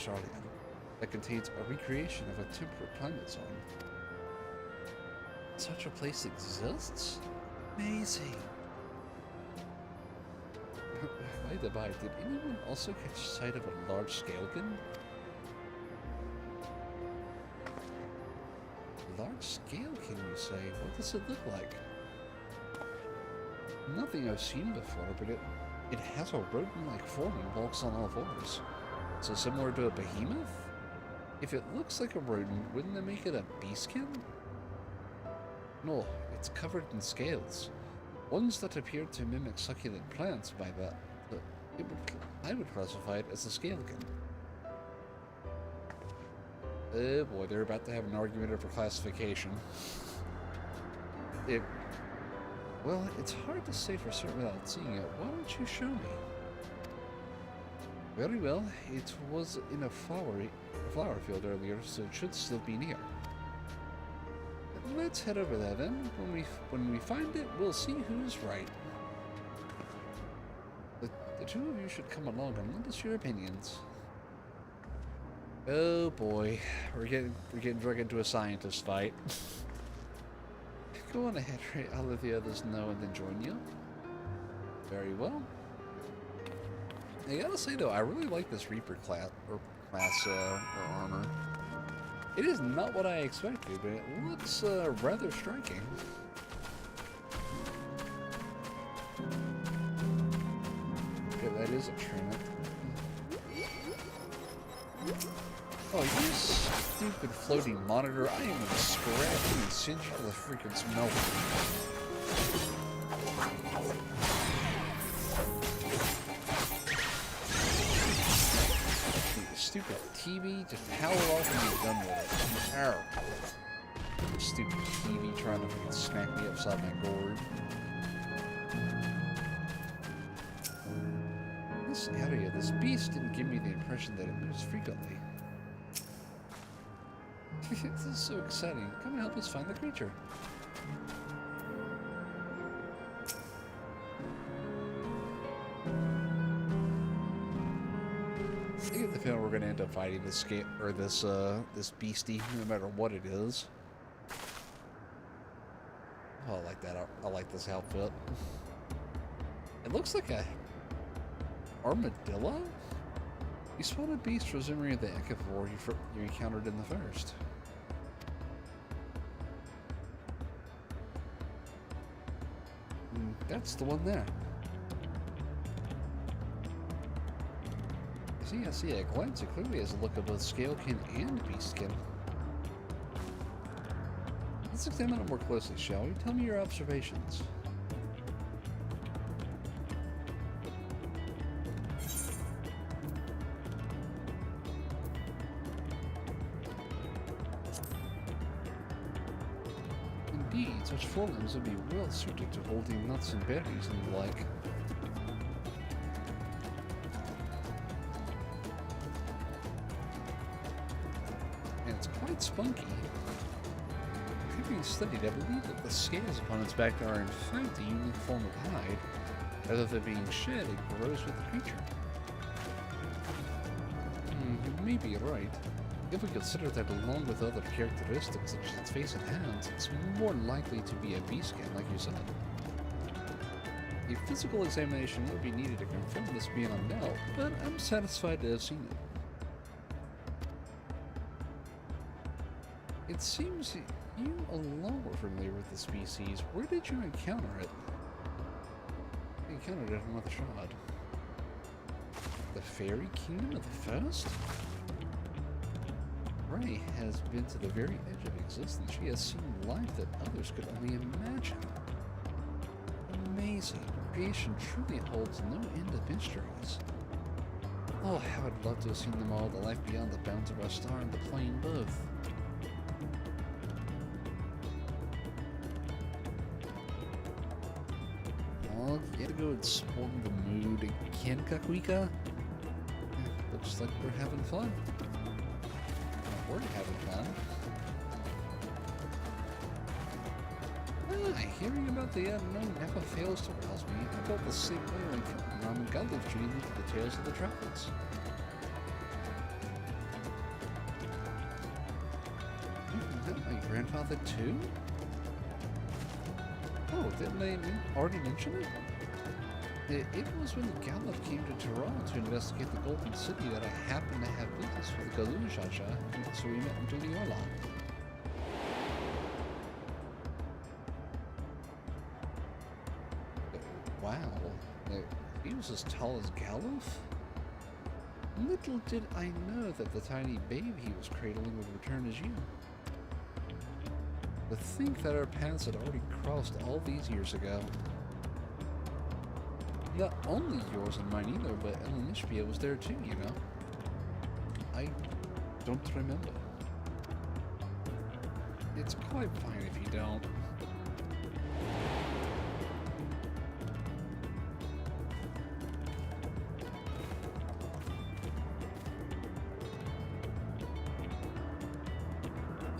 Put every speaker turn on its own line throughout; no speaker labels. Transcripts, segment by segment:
Australia that contains a recreation of a temperate climate zone. Such a place exists? Amazing. By the by, did anyone also catch sight of a large scalekin? Large scalekin, you say? What does it look like? Nothing I've seen before, but it has a rodent-like form and walks on all fours. So similar to a behemoth? If it looks like a rodent, wouldn't that make it a beastkin? No, it's covered in scales. Ones that appear to mimic succulent plants by that. I would classify it as a scalekin. Oh boy, they're about to have an argument over classification. Well, it's hard to say for certain without seeing it. Why don't you show me? Very well. It was in a flower field earlier, so it should still be near. Let's head over there then. When we find it, we'll see who's right. The two of you should come along and lend us your opinions. Oh boy, we're getting dragged into a scientist fight. Go on ahead, Ray. I'll let the others know and then join you. Very well. I gotta say though, I really like this Reaper class or armor. It is not what I expected, but it looks rather striking. Okay, that is a trinket. Oh, you stupid floating monitor. I am gonna scratch you and send you to the freaking smelter. Stupid TV, just power off and be done with it. Terrible. Stupid TV trying to freaking smack me upside my gourd. This area, this beast didn't give me the impression that it moves frequently. This is so exciting. Come and help us find the creature. I get the feeling we're going to end up fighting this this beastie, no matter what it is. Oh, I like that. I like this outfit. It looks like a armadillo. You spawned a beast resembling the echivore you encountered in the first. That's the one there. I see. At a glance, it clearly has a look of both scalekin and beastkin. Let's examine it more closely, shall we? Tell me your observations. Indeed, such forelimbs would be well suited to holding nuts and berries and the like. And it's quite spunky. Having studied, I believe that the scales upon its back are in fact a unique form of hide. Rather than being shed, it grows with the creature. You may be right. If we consider that along with other characteristics such as its face and hands, it's more likely to be a beastkin, like you said. A physical examination would be needed to confirm this beyond doubt, but I'm satisfied to have seen it. It seems you alone were familiar with the species. Where did you encounter it? I encountered it on another shard. The Fairy Kingdom of the First? Ray has been to the very edge of existence. She has seen life that others could only imagine. Amazing. Creation truly holds no end of mysteries. Oh, how I'd love to have seen them all, the life beyond the bounds of our star and the plane both. Oh, you gotta go and spoil the mood again, Kakuika? Looks like we're having fun. We're having fun. Hearing about the unknown never fails to rouse me. I felt the same way when Ramen Gundam dreamed into the tales of the tropics. My grandfather too? Oh, didn't I already mention it? It was when Gallup came to Toronto to investigate the Golden City that I happened to have business with Galushacha, so we met in Duniola. Wow, he was as tall as Gallup? Little did I know that the tiny babe he was cradling would return as you. To think that our paths had already crossed all these years ago. Not only yours and mine either, but Elenishbia was there too, you know? I don't remember. It's quite fine if you don't.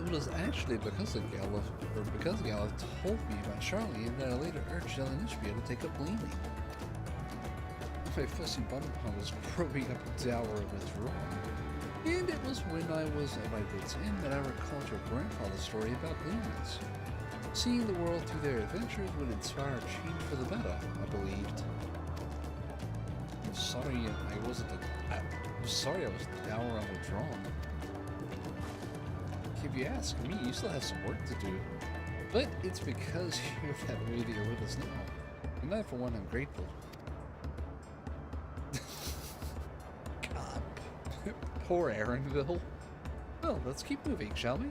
It was actually because Gallup told me about Charlie and that I later urged Elenishbia to take up gleaning. My fussy butterpot was growing up a dower of his wrong, and it was when I was at my wits' end that I recalled your grandfather's story about gleanings. Seeing the world through their adventures would inspire change for the better, I believed. I'm sorry I was dour and withdrawn. If you ask me, you still have some work to do, but it's because you're that way that you're with us now, and I, for one, am grateful. Poor Aaronville. Well, let's keep moving, shall we?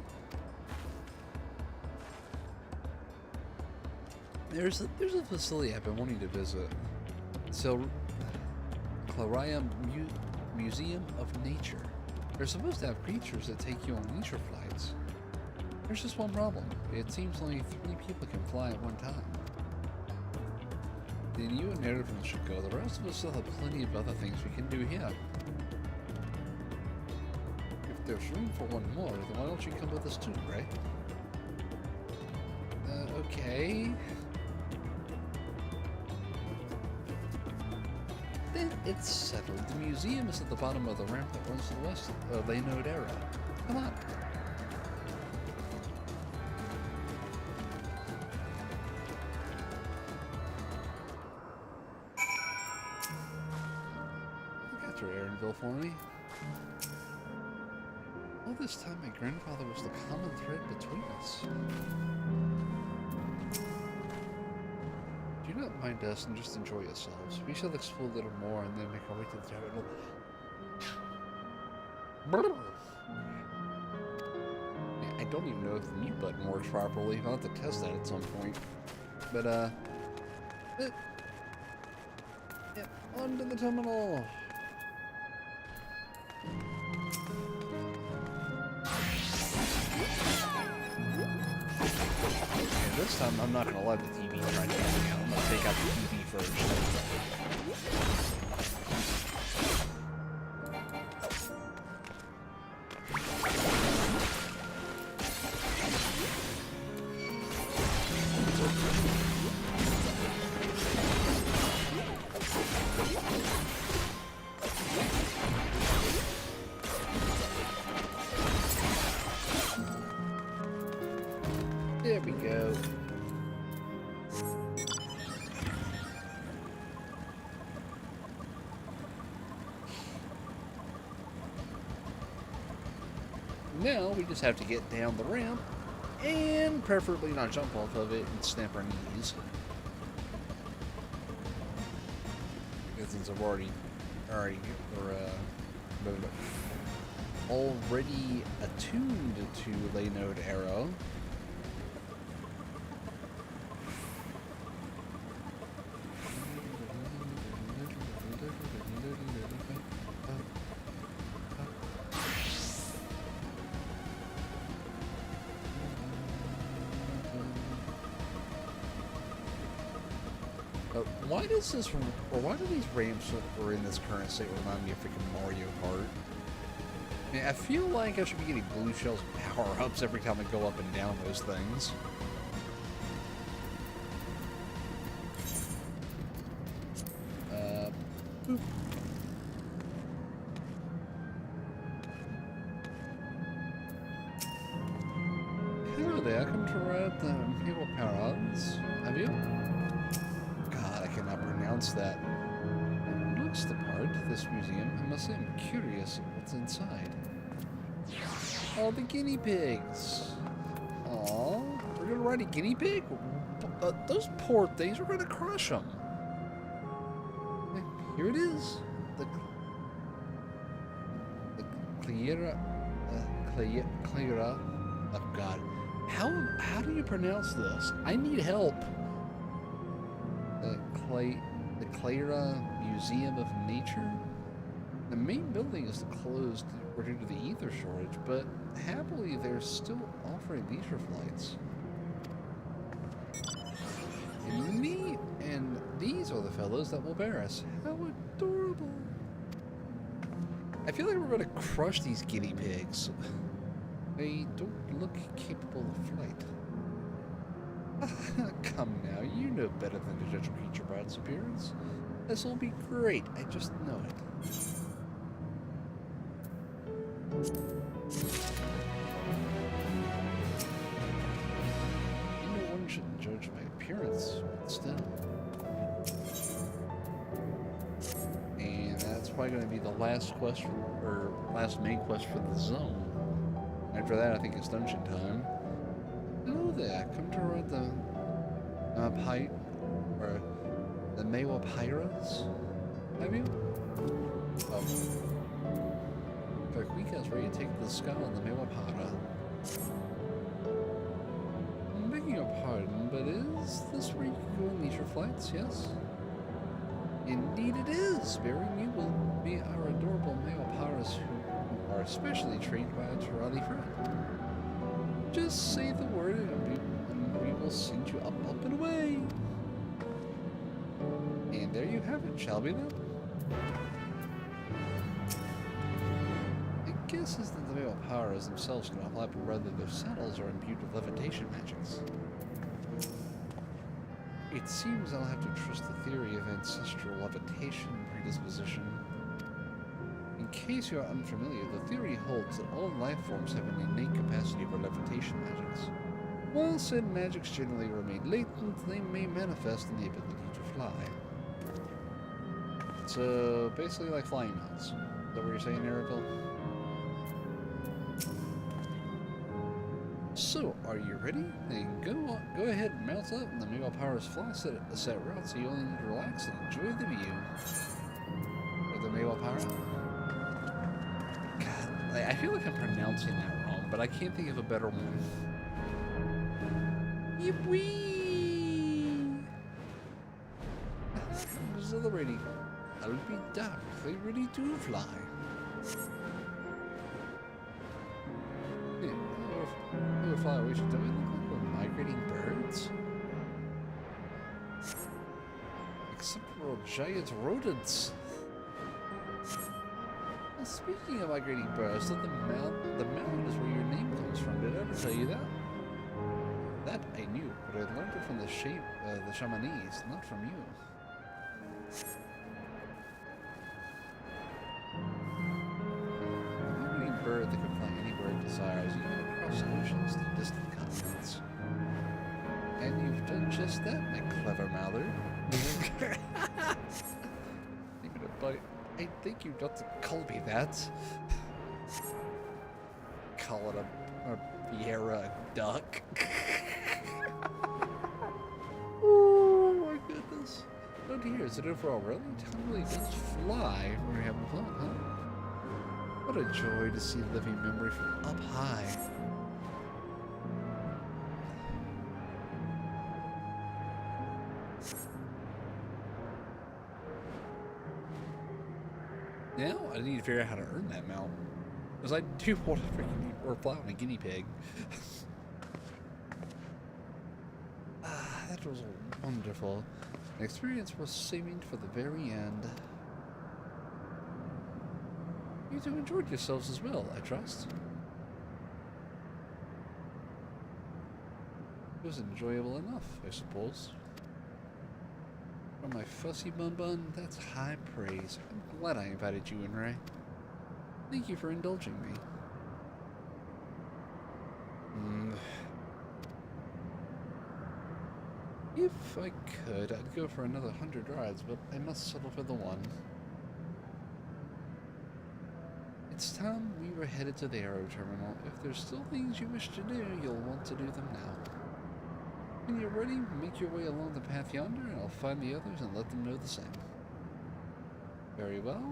There's a facility I've been wanting to visit. So, Claria Museum of Nature. They're supposed to have creatures that take you on leisure flights. There's just one problem. It seems only 3 people can fly at one time. Then you and Aaronville should go. The rest of us still have plenty of other things we can do here. If there's room for one more, then why don't you come with us too, right? Okay. Then it's settled. The museum is at the bottom of the ramp that runs to the west of Laynode Era. Come on. Look after Aaronville for me. All this time, my grandfather was the common thread between us. Do not mind us and just enjoy yourselves. We shall explore a little more and then make our way to the terminal. I don't even know if the mute button works properly. I'll have to test that at some point. But, yeah, on to the terminal. This time, I'm not going to let the TV try to get me out. I'm going to take out the TV first. There we go. Now we just have to get down the ramp and preferably not jump off of it and snap our knees. Because since I've already attuned to Laynode Arrow. Why do these ramps that are in this current state remind me of freaking Mario Kart? I mean, I feel like I should be getting blue shells and power-ups every time I go up and down those things. Boop. there, come to ride the Naval Parades. Have you? God, I cannot pronounce that. It looks the part, this museum. I must say I'm curious what's inside. Oh, the guinea pigs. Aw, we're gonna ride a guinea pig? Those poor things, we're gonna crush them. Here it is. The Clara. Oh God, how do you pronounce this? I need help. The Clara Museum of Nature. The main building is closed due to the ether shortage, but happily they're still offering leisure flights. And these are the fellows that will bear us. How adorable! I feel like we're going to crush these guinea pigs. They don't look capable of flight. Come now, you know better than to judge a creature by its appearance. This will be great, I just know it. You know, one shouldn't judge by appearance, but still. And that's probably going to be the last quest, or last main quest for the zone. After that, I think it's dungeon time. Hello there, come to ride the the Mawa Pirates. Have you? Oh. For Quika's ready to take the scout on the Mawa Para. I'm begging your pardon, but is this where you can go on leisure flights? Yes? Indeed it is. Bearing you will be our adorable Mawa Paras who are especially trained by a Tarali friend. Just say the word and we will send you up, up and away. And there you have it, shall we then? I guess is that the Mawa Paras themselves cannot fly, but rather their saddles are imbued with levitation magics. It seems I'll have to trust the theory of ancestral levitation predisposition. In case you are unfamiliar, the theory holds that all life forms have an innate capacity for levitation magics. While said magics generally remain latent, they may manifest in the ability to fly. So, basically like flying mounts. Is that what you're saying, Erical? So, are you ready? Then go ahead and mount up, and the Mawa Paras fly set route, so you only need to relax and enjoy the view. Or the Mawa Para? God, I feel like I'm pronouncing that wrong, but I can't think of a better one. Yip-wee! Exhilarating. I'll be damned if they really do fly. They fly away. Don't we look like we're migrating birds? Except for giant rodents. Well, speaking of migrating birds, the mountain is where your name comes from. Did I ever tell you that? That I knew, but I learned it from the Shamanese, not from you. A migrating bird that can fly anywhere it desires, even across oceans to distant continents. And you've done just that, my clever Mallard. Even a bite. I think you got to call me that. Call it a Viera duck. Oh my goodness. Oh dear, is it over already? Time really does fly when you're having fun, huh? What a joy to see living memory from up high. Now I need to figure out how to earn that mount. Because I do want to freaking fly on a guinea pig. That was wonderful. An experience worth saving for the very end. You two enjoyed yourselves as well, I trust. It was enjoyable enough, I suppose. From my fussy bun, that's high praise. I'm glad I invited you in, Ray. Thank you for indulging me. If I could, I'd go for another 100 rides, but I must settle for the one. It's time we were headed to the aero terminal. If there's still things you wish to do, you'll want to do them now. When you're ready, make your way along the path yonder, and I'll find the others and let them know the same. Very well.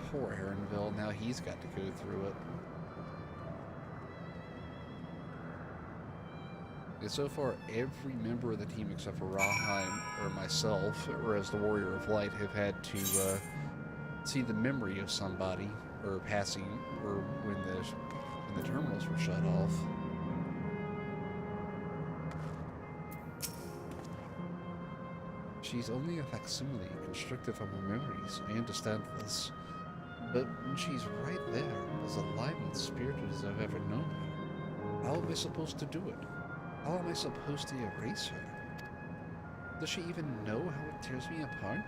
Poor Aaronville. Now he's got to go through it. And so far, every member of the team except for Raheim or myself, or as the Warrior of Light, have had to see the memory of somebody, or passing, or when the terminals were shut off. She's only a facsimile, constructed from her memories. I understand this. But when she's right there, as alive and spirited as I've ever known her, how am I supposed to do it? How am I supposed to erase her? Does she even know how it tears me apart?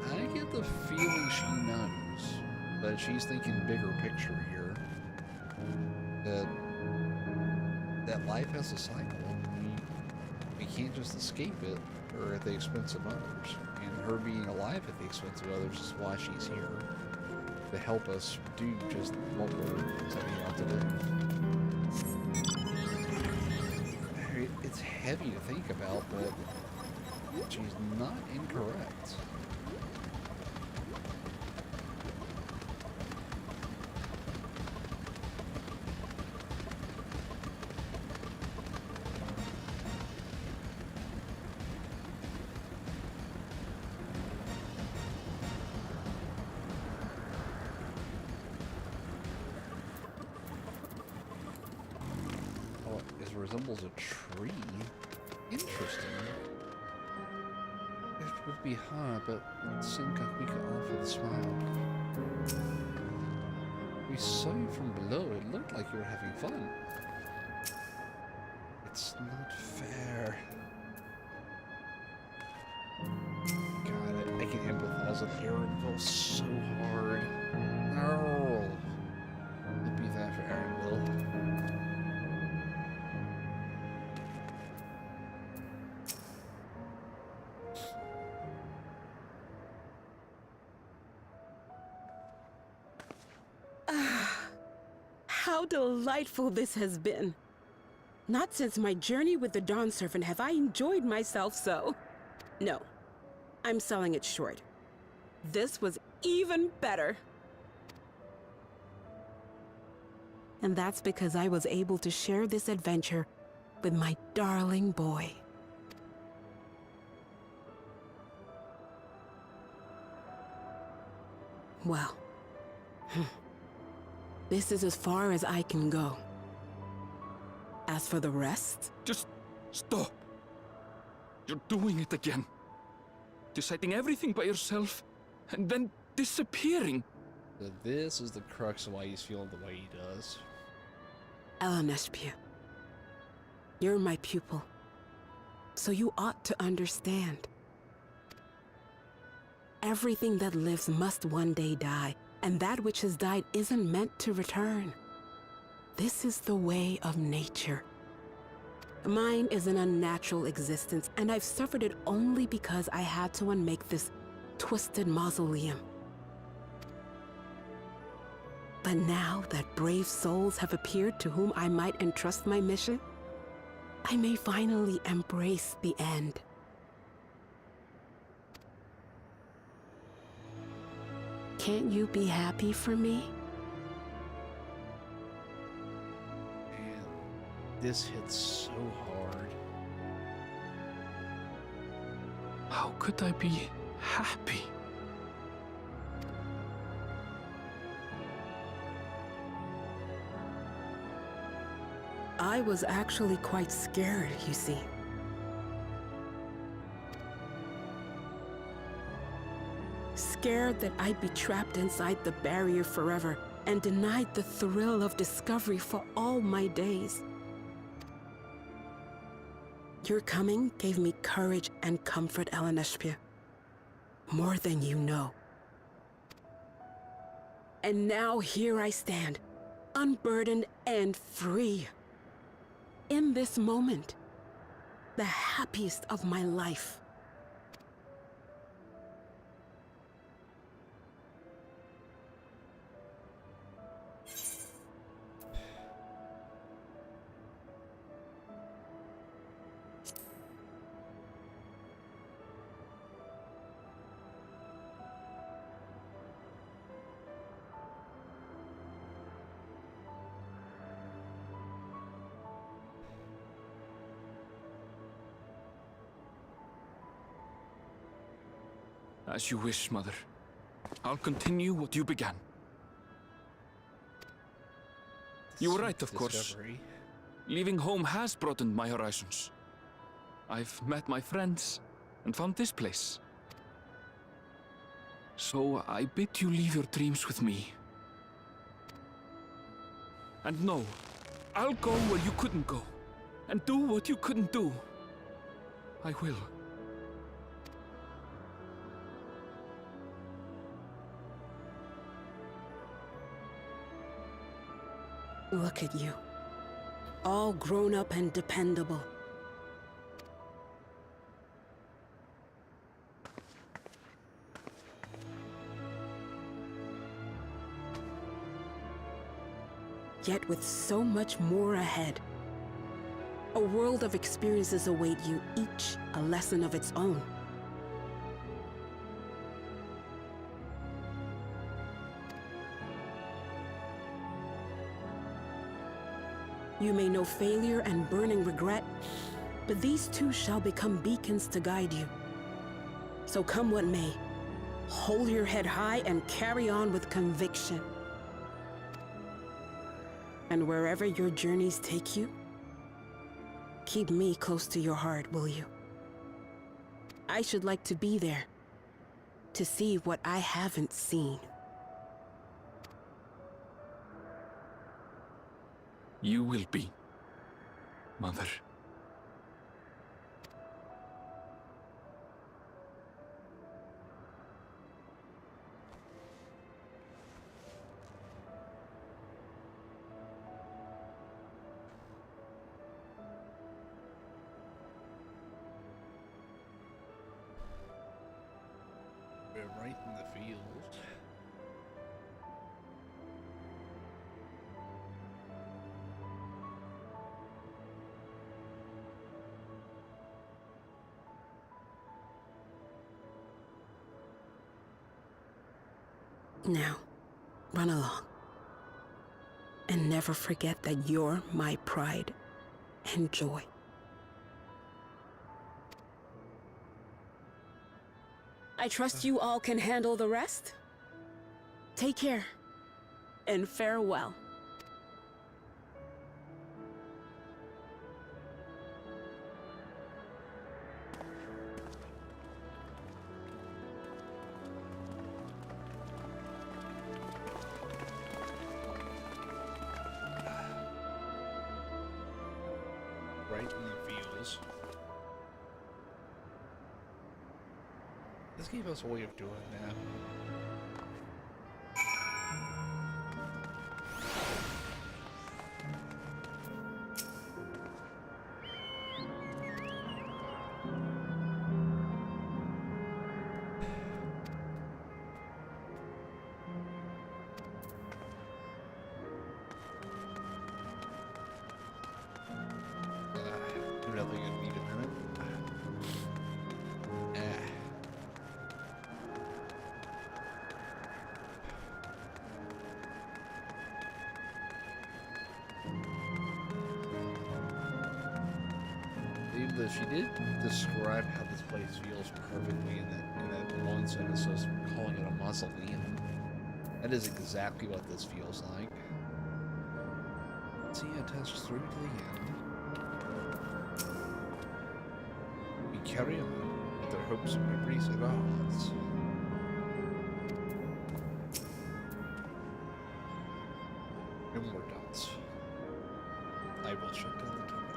I get the feeling she knows, but she's thinking bigger picture here. That life has a cycle. We can't just escape it, or at the expense of others. And her being alive at the expense of others is why she's here. To help us do just what we're setting out to do. It's heavy to think about, but she's not incorrect. Resembles a tree. Interesting. It would be hard, but Sinkakmika offered a smile. We saw you from below. It looked like you were having fun. It's not fair. God, I can empathize with Aaronville so hard. No. It'd be that for Aaronville.
How delightful this has been. Not since my journey with the Dawn Servant have I enjoyed myself so. No, I'm selling it short. This was even better. And that's because I was able to share this adventure with my darling boy. Well, this is as far as I can go. As for the rest...
Just stop. You're doing it again. Deciding everything by yourself, and then disappearing.
So this is the crux of why he's feeling the way he does.
Eleneshpia, you're my pupil, so you ought to understand. Everything that lives must one day die, and that which has died isn't meant to return. This is the way of nature. Mine is an unnatural existence, and I've suffered it only because I had to unmake this twisted mausoleum. But now that brave souls have appeared to whom I might entrust my mission, I may finally embrace the end. Can't you be happy for me?
Man, this hits so hard.
How could I be happy?
I was actually quite scared, you see. Scared that I'd be trapped inside the barrier forever and denied the thrill of discovery for all my days. Your coming gave me courage and comfort, Eleneshpia. more than you know. And now here I stand, unburdened and free. In this moment, the happiest of my life.
As you wish, Mother. I'll continue what you began. You were right, of course.
Discovery.
Leaving home has broadened my horizons. I've met my friends and found this place. So I bid you leave your dreams with me. And no, I'll go where you couldn't go, and do what you couldn't do. I will.
Look at you, all grown up and dependable. Yet with so much more ahead. A world of experiences await you, each a lesson of its own. You may know failure and burning regret, but these too shall become beacons to guide you. So come what may, hold your head high and carry on with conviction. And wherever your journeys take you, keep me close to your heart, will you? I should like to be there, to see what I haven't seen.
You will be, Mother.
We're right in the field.
Now, run along. And never forget that you're my pride and joy. I trust you all can handle the rest. Take care, and farewell.
Right in the fields. This gave us a way of doing that. Really gonna need a minute. Even though she did describe how this place feels perfectly in that one sentence, so calling it a mausoleum. That is exactly what this feels like. See, it touches through to the end. We carry on with our hopes and memories at our hearts. No more doubts. I will shut down the terminal.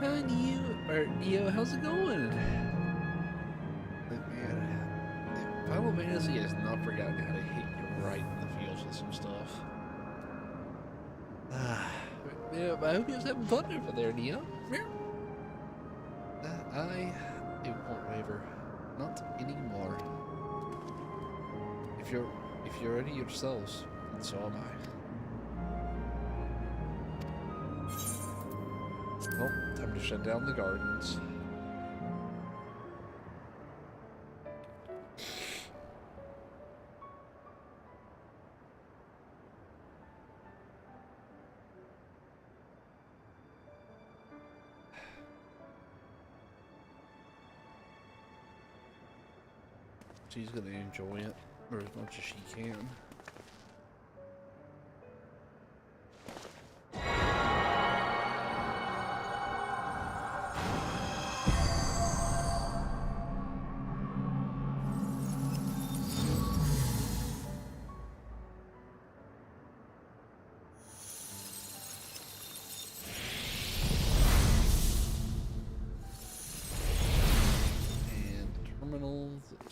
Hi, Neo, how's it going? Like, man, Final Fantasy has not forgotten how to hit you right in the feels with some stuff. Yeah, I hope you're having fun over there, Neo. It won't waver. Not anymore. If you're ready yourselves, then so am I. Well, time to shut down the gardens. She's gonna enjoy it, or as much as she can.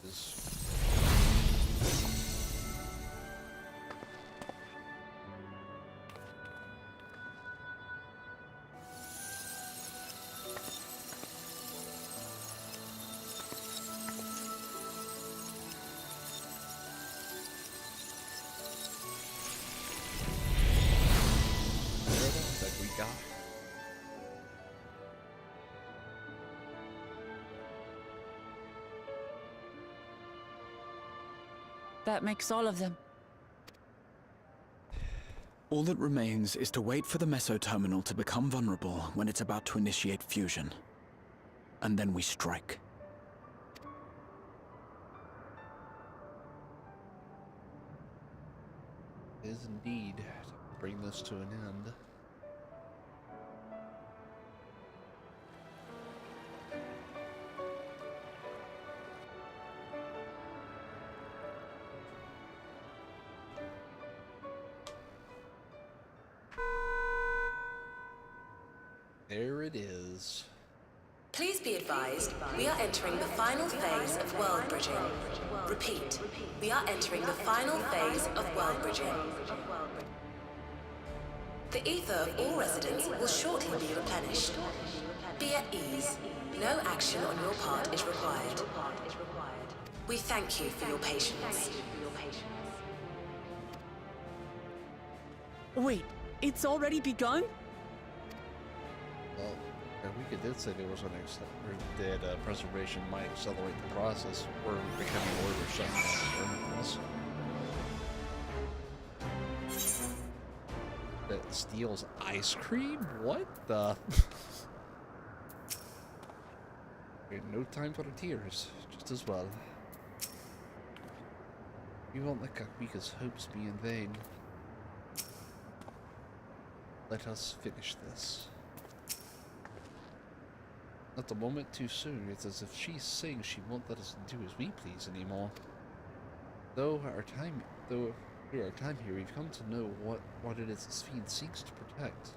Is that we got.
That makes all of them.
All that remains is to wait for the meso-terminal to become vulnerable when it's about to initiate fusion. And then we strike.
It is indeed to bring this to an end. There it is.
Please be advised, we are entering the final phase of world bridging. Repeat, we are entering the final phase of world bridging. The ether of all residents will shortly be replenished. Be at ease. No action on your part is required. We thank you for your patience.
Wait, it's already begun?
Well, we did say there was an that preservation might accelerate the process. We're becoming more of a shutdown. That steals ice cream? What the? No time for the tears, just as well. We won't let Kakmika's hopes be in vain. Let us finish this. Not a moment too soon. It's as if she's saying she won't let us do as we please anymore. Through our time here, we've come to know what it is this fiend seeks to protect.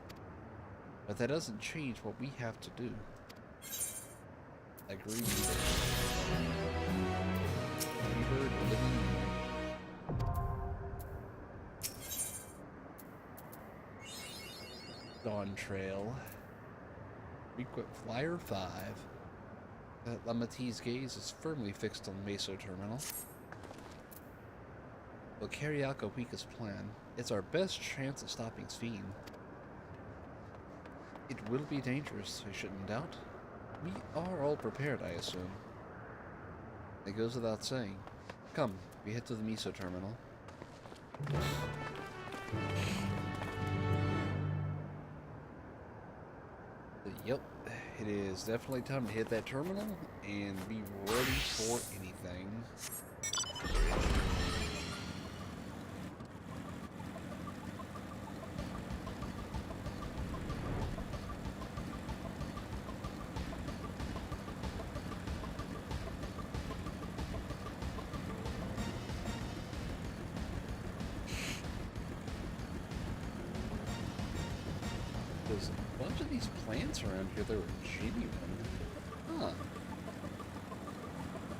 But that doesn't change what we have to do. Agreed. Fever, living. Dawn Trail. Frequent Flyer 5. That Lamati's gaze is firmly fixed on the Meso Terminal. We'll carry out Kakmika's plan. It's our best chance of stopping Sphene. It will be dangerous, I shouldn't doubt. We are all prepared, I assume. It goes without saying. Come, we head to the Meso Terminal. Yep, it is definitely time to hit that terminal and be ready for anything. because a bunch of these plants around here, they were genuine. Huh.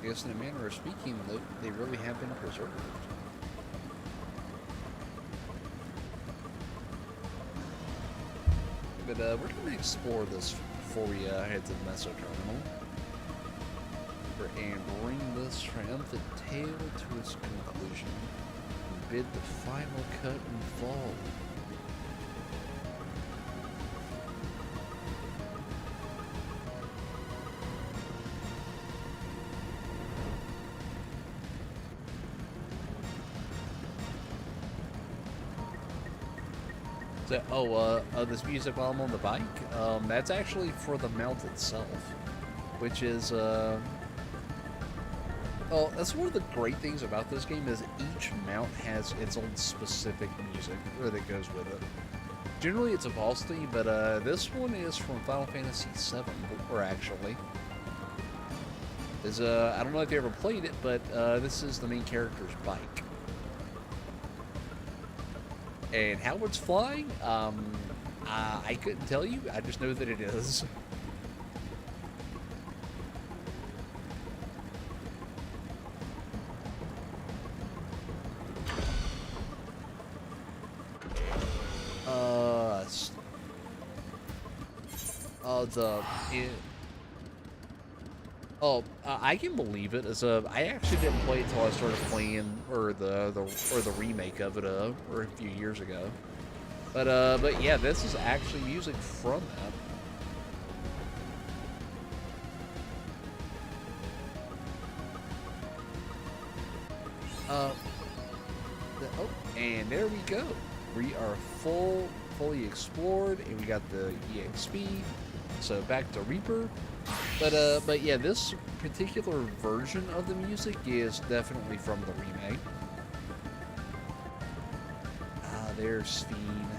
I guess in a manner of speaking, they really have been preserved. But we're going to explore this before we head to the Meso Terminal. And bring this triumphant tale to its conclusion. And bid the final curtain fall. So, this music while I'm on the bike, that's actually for the mount itself, which is, oh, that's one of the great things about this game is each mount has its own specific music that goes with it. Generally, it's a boss theme, but this one is from Final Fantasy XIV, or actually. I don't know if you ever played it, but this is the main character's bike. And how it's flying, I couldn't tell you. I just know that it is. I can believe it. I actually didn't play it until I started playing, or the remake of it, or a few years ago. But yeah, this is actually music from that. And there we go. We are fully explored, and we got the EXP. So back to Reaper. But yeah, this particular version of the music is definitely from the remake. There's Fiend.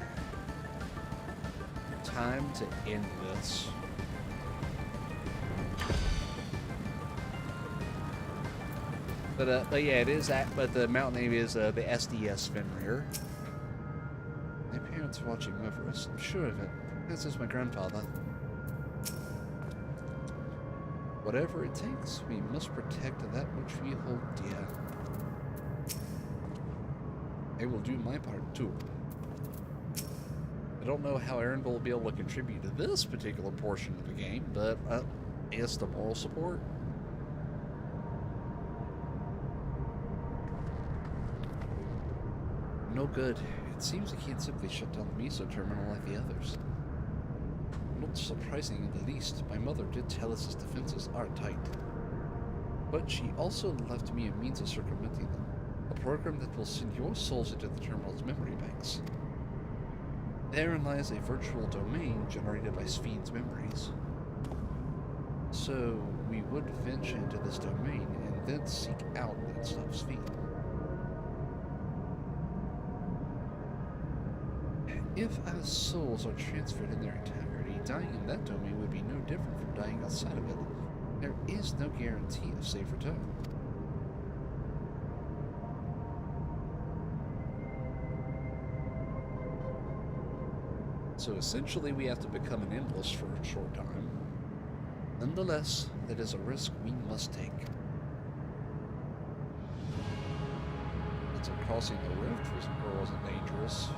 Time to end this. But yeah, it is that. But the mountain name is the SDS Fenrir. My parents are watching over us. I'm sure of it. This is my grandfather. Whatever it takes, we must protect that which we hold dear. I will do my part too. I don't know how Aaron will be able to contribute to this particular portion of the game, but I guess the moral support. No good. It seems I can't simply shut down the Meso terminal like the others. Not surprising in the least, my mother did tell us his defenses are tight. But she also left me a means of circumventing them. A program that will send your souls into the terminal's memory banks. Therein lies a virtual domain generated by Spheen's memories. So, we would venture into this domain and then seek out that stuff Spheen. If our souls are transferred in their entirety, dying in that domain would be no different from dying outside of it. There is no guarantee of safe return. So essentially we have to become an endless for a short time. Nonetheless, that is a risk we must take. Until crossing the rift wasn't dangerous.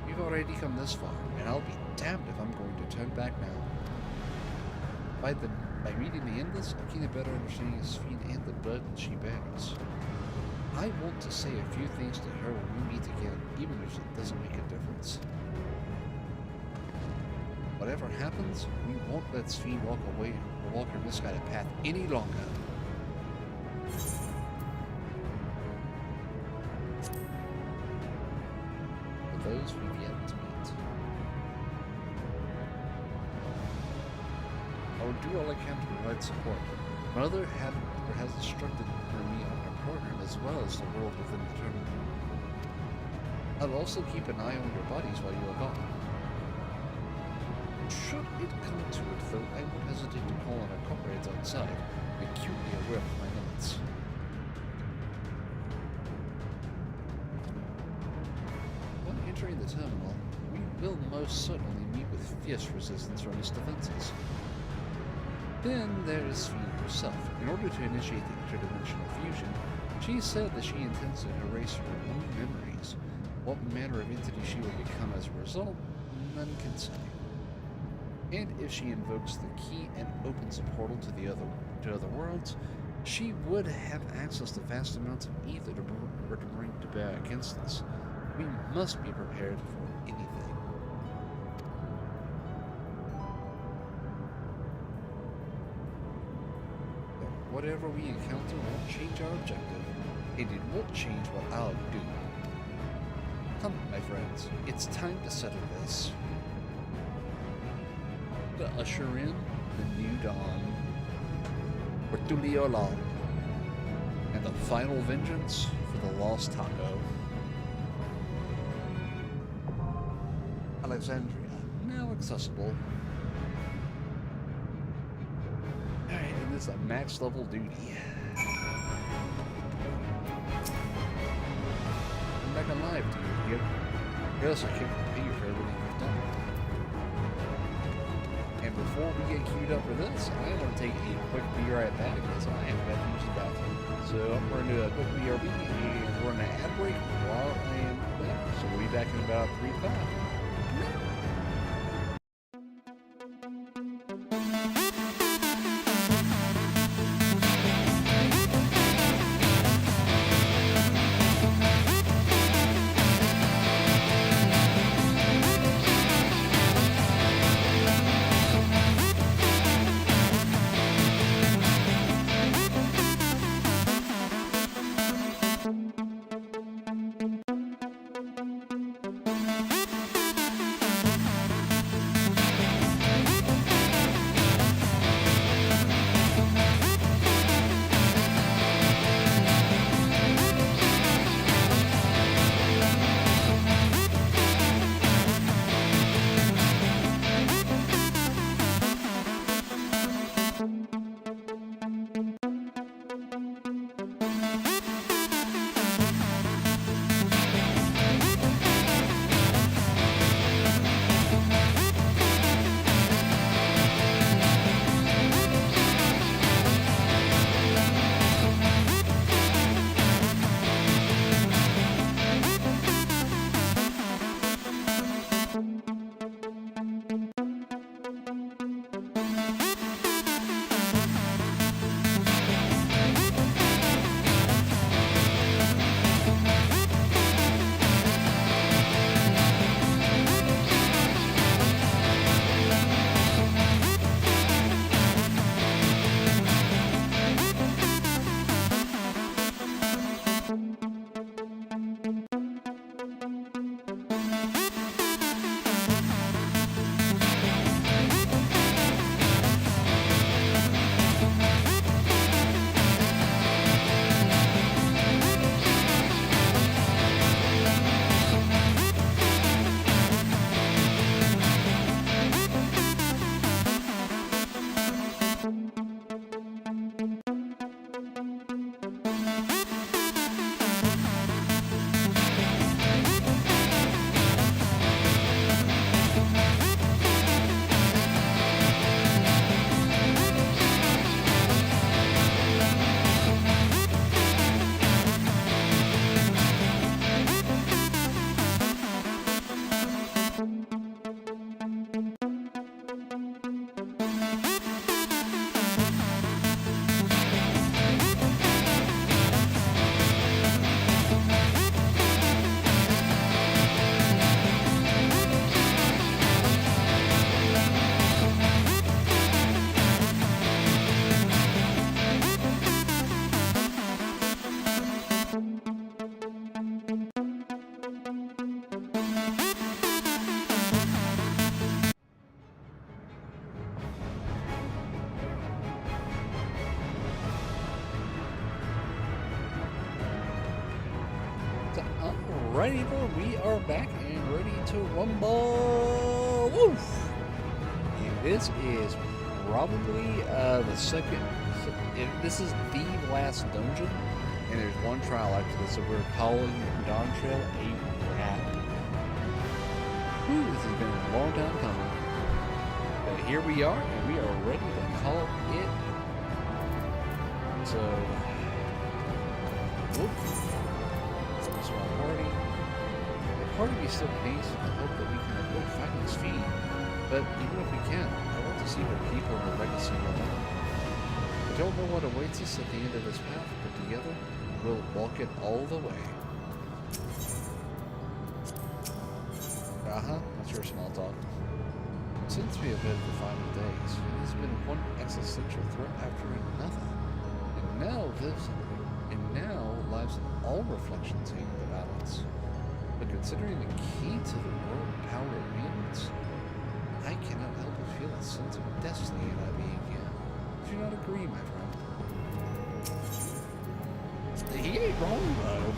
We've already come this far, and I'll be damned if I'm going to turn back now. By reading the Endless, I gain a better understanding of Spheen and the burden she bears. I want to say a few things to her when we meet again, even if it doesn't make a difference. Whatever happens, we won't let Spheen walk away or walk her misguided path any longer. For those we've yet to meet. I will do all I can to provide support. Mother has instructed me on her program as well as the world within the terminal. I'll also keep an eye on your bodies while you are gone. Should it come to it, though, I won't hesitate to call on our comrades outside, acutely aware of my limits. When entering the terminal, we will most certainly meet with fierce resistance from its defenses. Then there is Fiend herself. In order to initiate the interdimensional fusion, she said that she intends to erase her own memories. What manner of entity she will become as a result, none can say. And if she invokes the key and opens a portal to other worlds, she would have access to vast amounts of ether to bring to bear against us. We must be prepared for anything. But whatever we encounter won't change our objective, and it won't change what I'll do. Come, my friends, it's time to settle this. To usher in the new dawn. Bertulio Law, and the final vengeance for the lost taco. Alexandria, now accessible. Alright, and this is a max level duty. I'm back alive, dude. Yep. Yes, I can't pay you for everything you've done. And before we get queued up for this, I want to take a quick be right back because I have got to use the bathroom. So we're going to do a quick BRB and we're going to ad break while I am back. So we'll be back in about 3 to 5. Alrighty, boy, we are back and ready to rumble. Woof! And this is probably the second. This is the last dungeon, and there's one trial after this, so we're calling Dawn Trail a wrap. Whew, this has been a long time coming. But here we are, and we are ready to call it. So, whoop. Small party. The party we still pace in the hope that we can avoid finding speed. But even if we can, I want to see what people in the legacy will know. I don't know what awaits us at the end of this path, but together, we'll walk it all the way. That's your small talk. Since we have had the final days, it has been one existential threat after another. And now lives in all reflections hang in the balance. But considering the key to the world power of mutants, I cannot help but feel a sense of destiny in our being here. Do you not agree, my friend? He ain't wrong, though.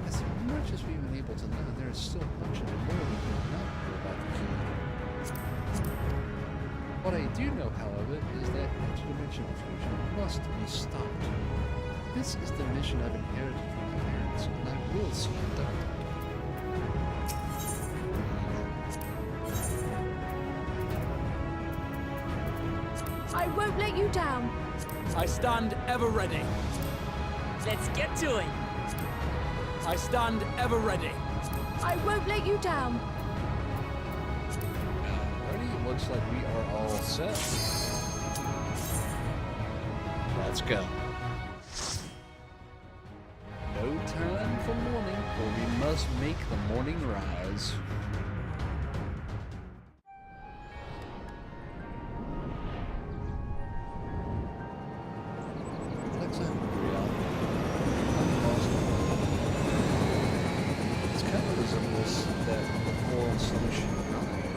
As much as we've been able to learn, there is still much of the world we do not know about the key. What I do know, however, is that interdimensional fusion must be stopped. This is the mission I've inherited from my parents, and I will see it done.
I won't let you down.
I stand ever ready.
Let's get to it.
I stand ever ready.
I won't let you down.
Alrighty, looks like we are all set. Let's go. No time for morning, for we must make the morning rise. Alexa, it's kind of resembles that moral solution,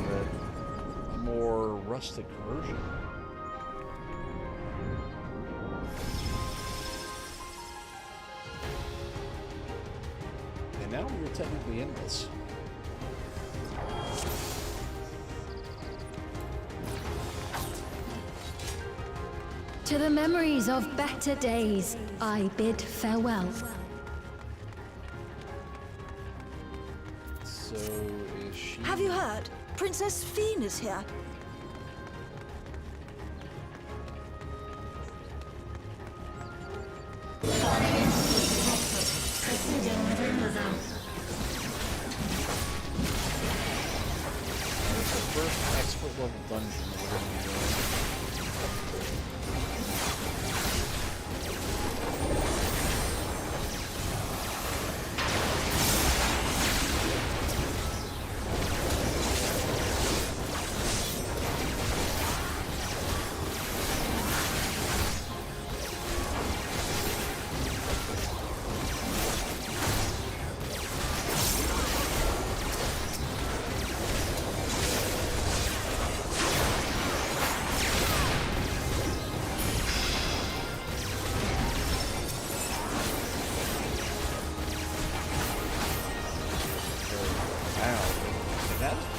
but a more rustic version. And now we're technically in this.
To the memories of better days, I bid farewell.
So is she?
Have you heard? Princess Fiend is here.
It's the first expert level dungeon that we're going to be doing.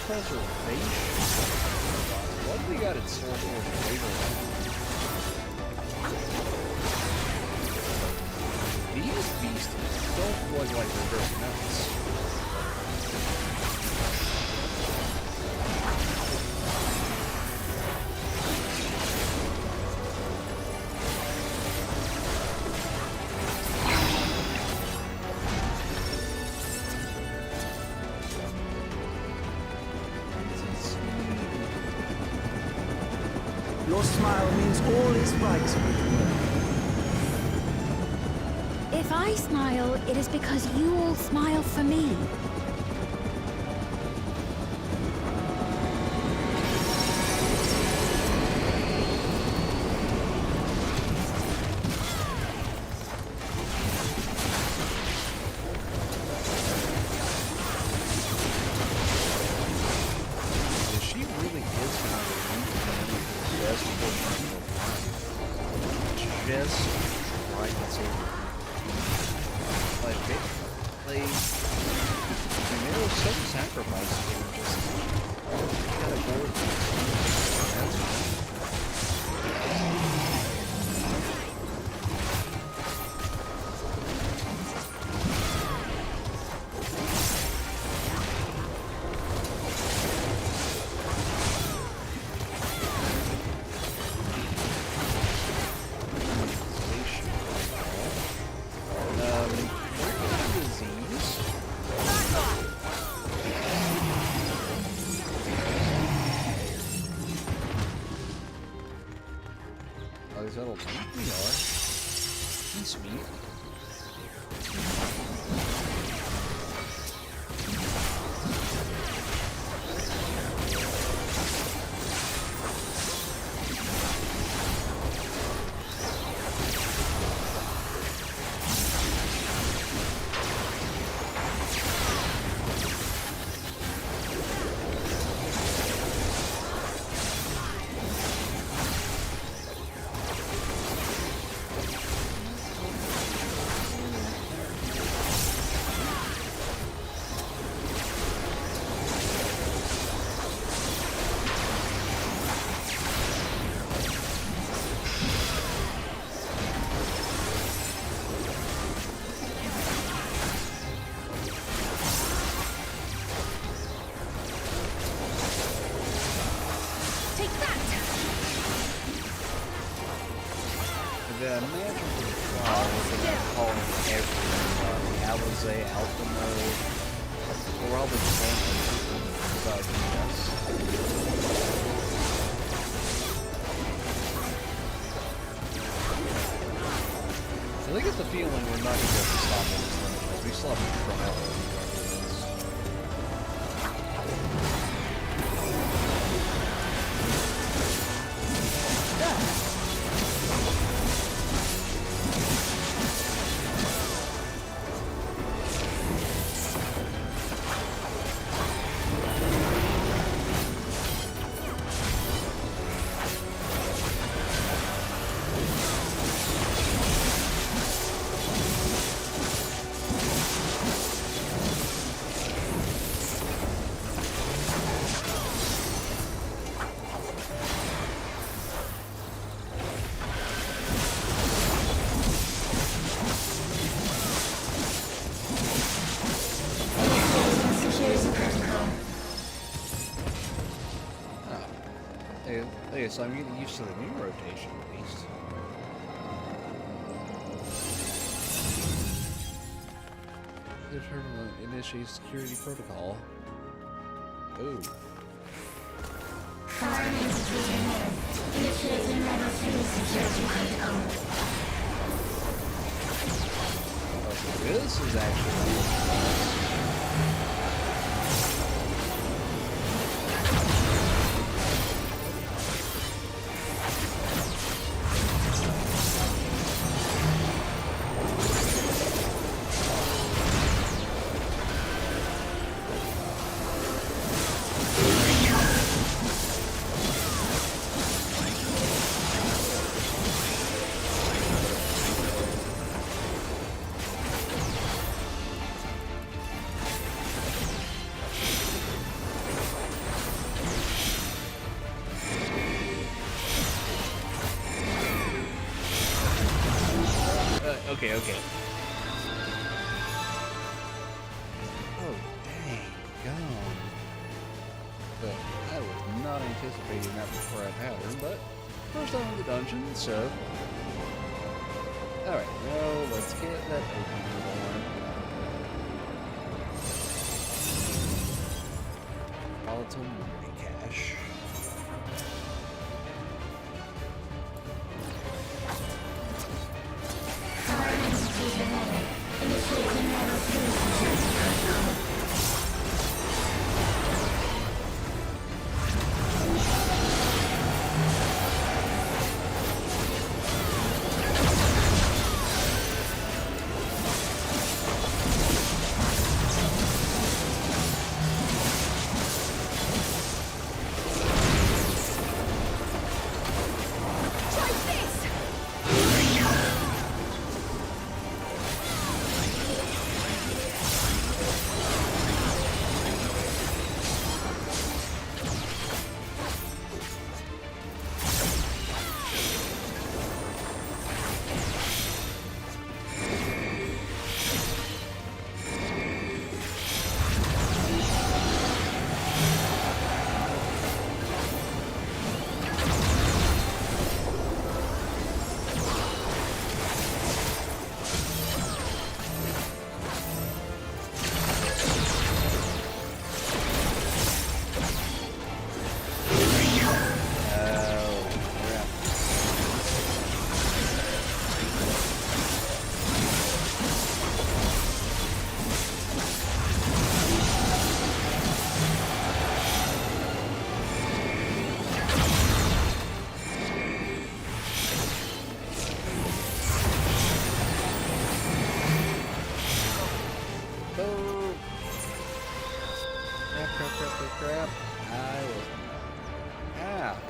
Preservation. What do we got in store for later? These beasties don't look like they're very nuts.
Your smile means all is right.
If I smile, it is because you all smile for me.
settle down? We are. He's sweet. The magical claw was calling everybody. Alize, Alphamo, we're all the same but yes. So I get the feeling we're not going to be able to stop all these things. We still have to try all these. Okay, so I'm getting used to the new rotation at least. The terminal initiate security protocol. Oh. Okay, this is actually. Okay. Oh, dang, gone. But I was not anticipating that before I pattern, but first time in the dungeon, so. Alright, well, let's get that open going. Volatile memory cache.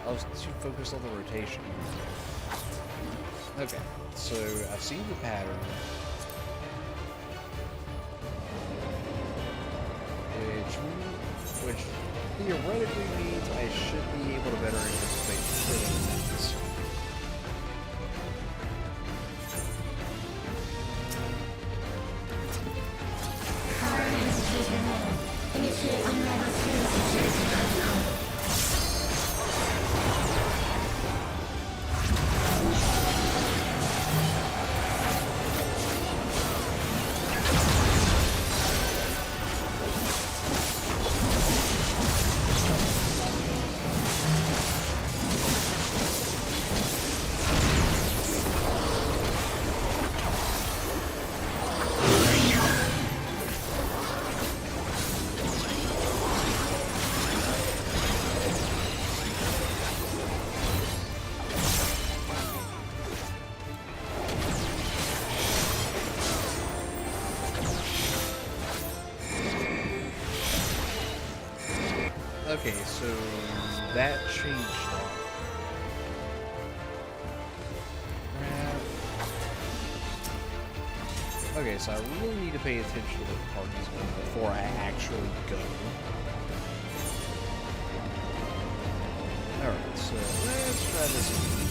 I was too focused on the rotation. Okay, so I've seen the pattern. Which theoretically means I should be able to better anticipate hitting things. Okay, so that changed that. Okay, so I really need to pay attention to what the party's going before I actually go. Alright, so let's try this again.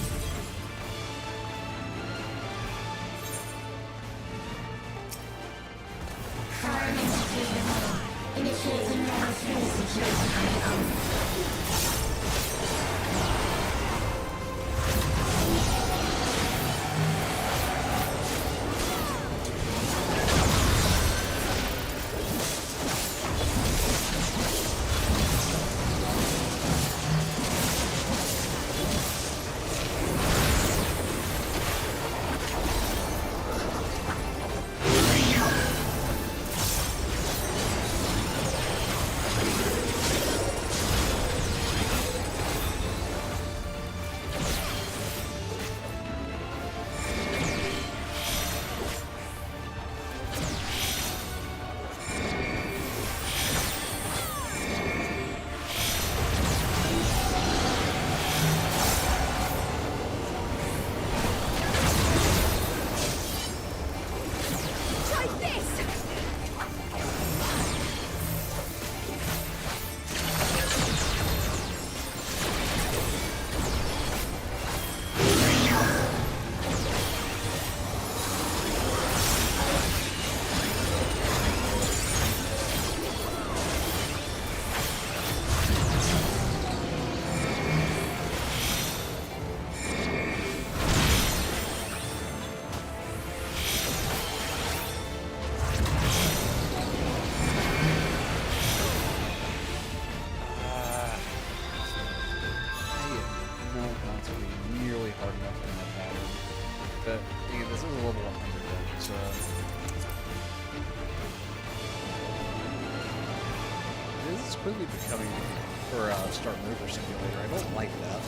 Quickly becoming for Start Mover Simulator. I don't like that.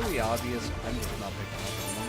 really obvious. I'm just not picking up on them.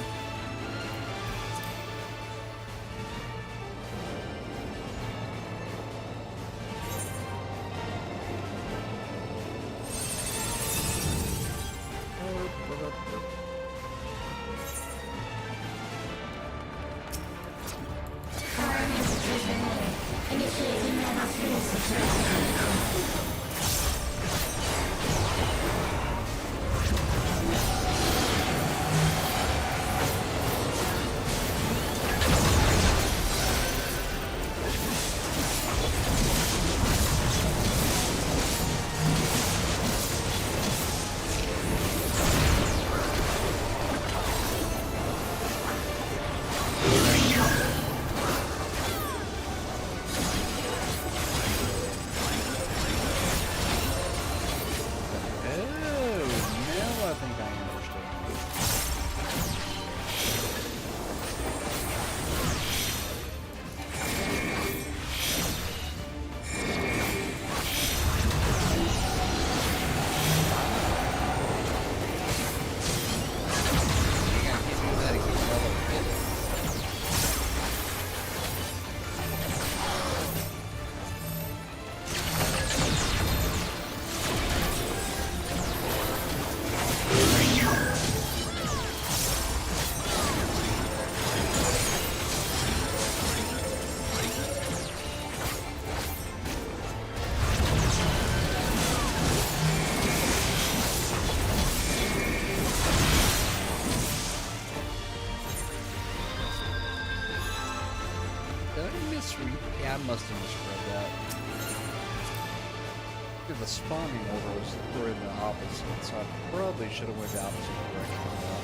Yeah, I must have misread that. The spawning orders were in the opposite, so I probably should have went the opposite direction of that.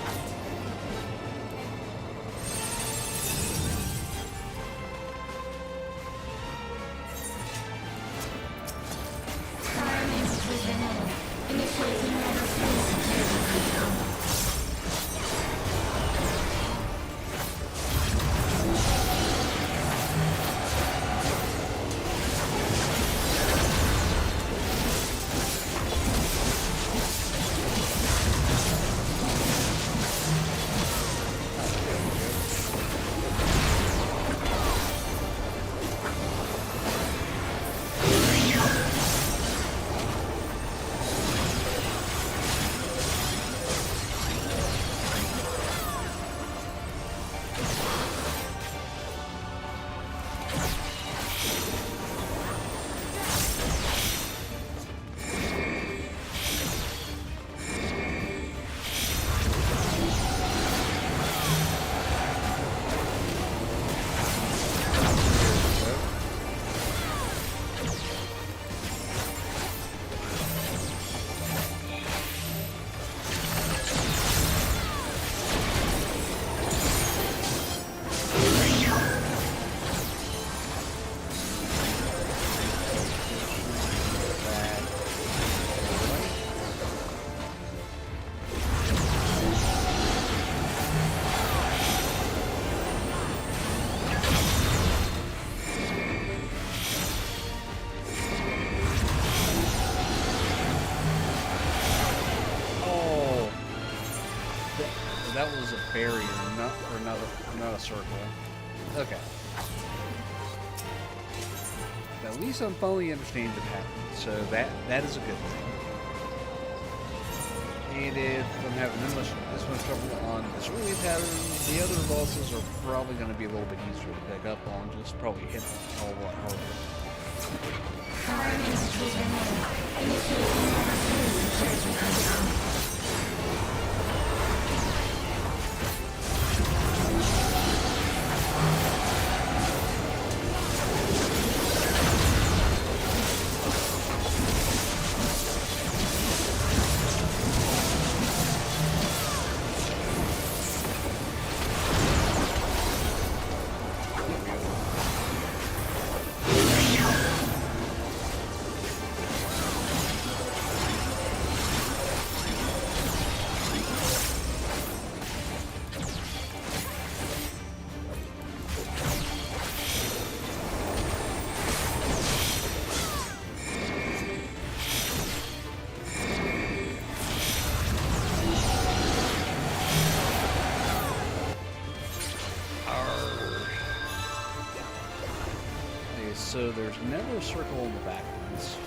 That was a barrier, not a circle. Okay. At least I'm finally understanding the pattern, so that is a good thing. And if I'm having this much trouble on this early pattern, the other bosses are probably going to be a little bit easier to pick up on, just probably hit a whole lot harder. so there's never a circle on the back ones.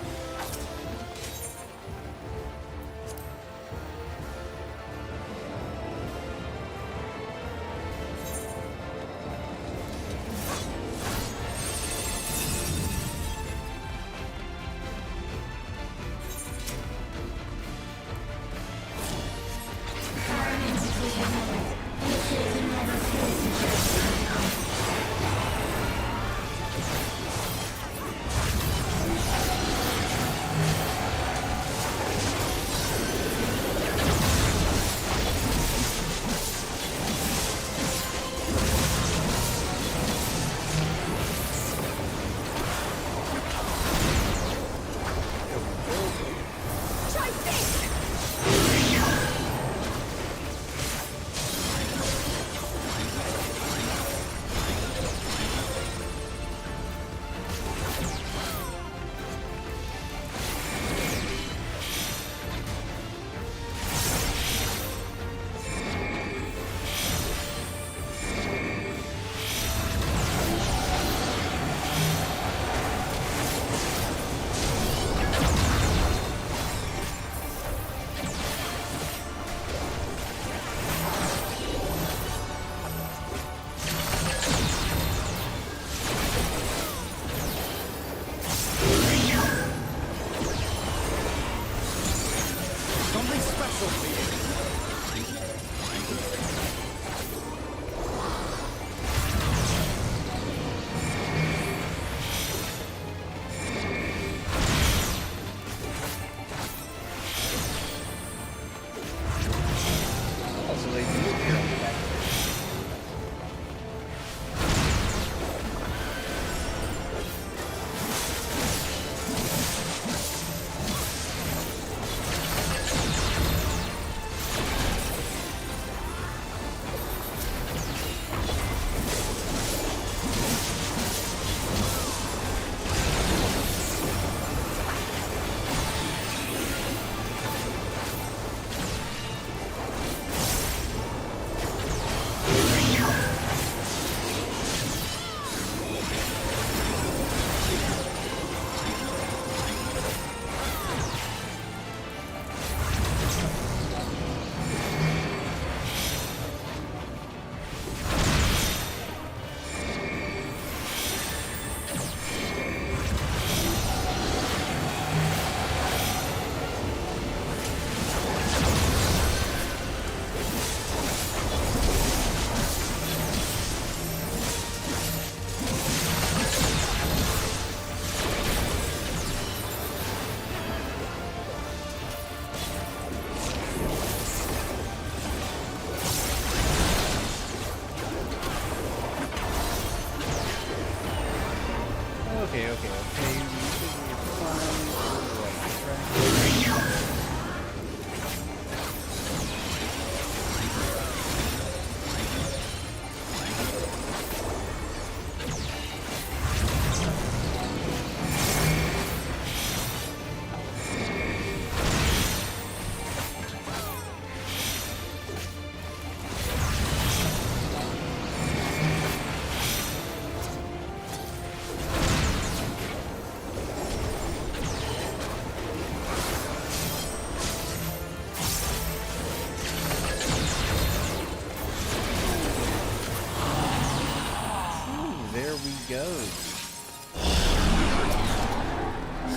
Go.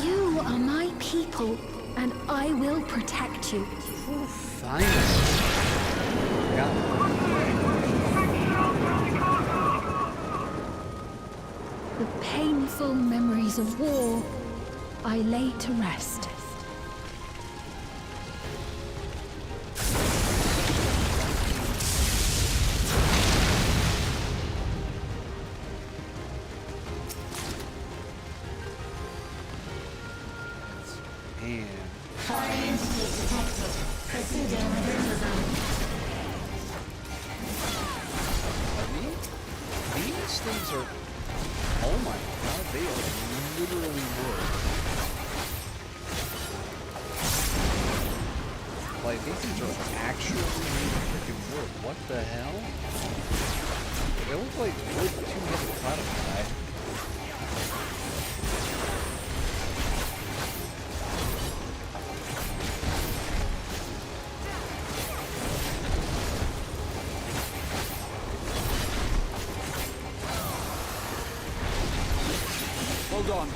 You are my people, and I will protect you.
Finest.
The painful memories of war I lay to rest.
Hold on.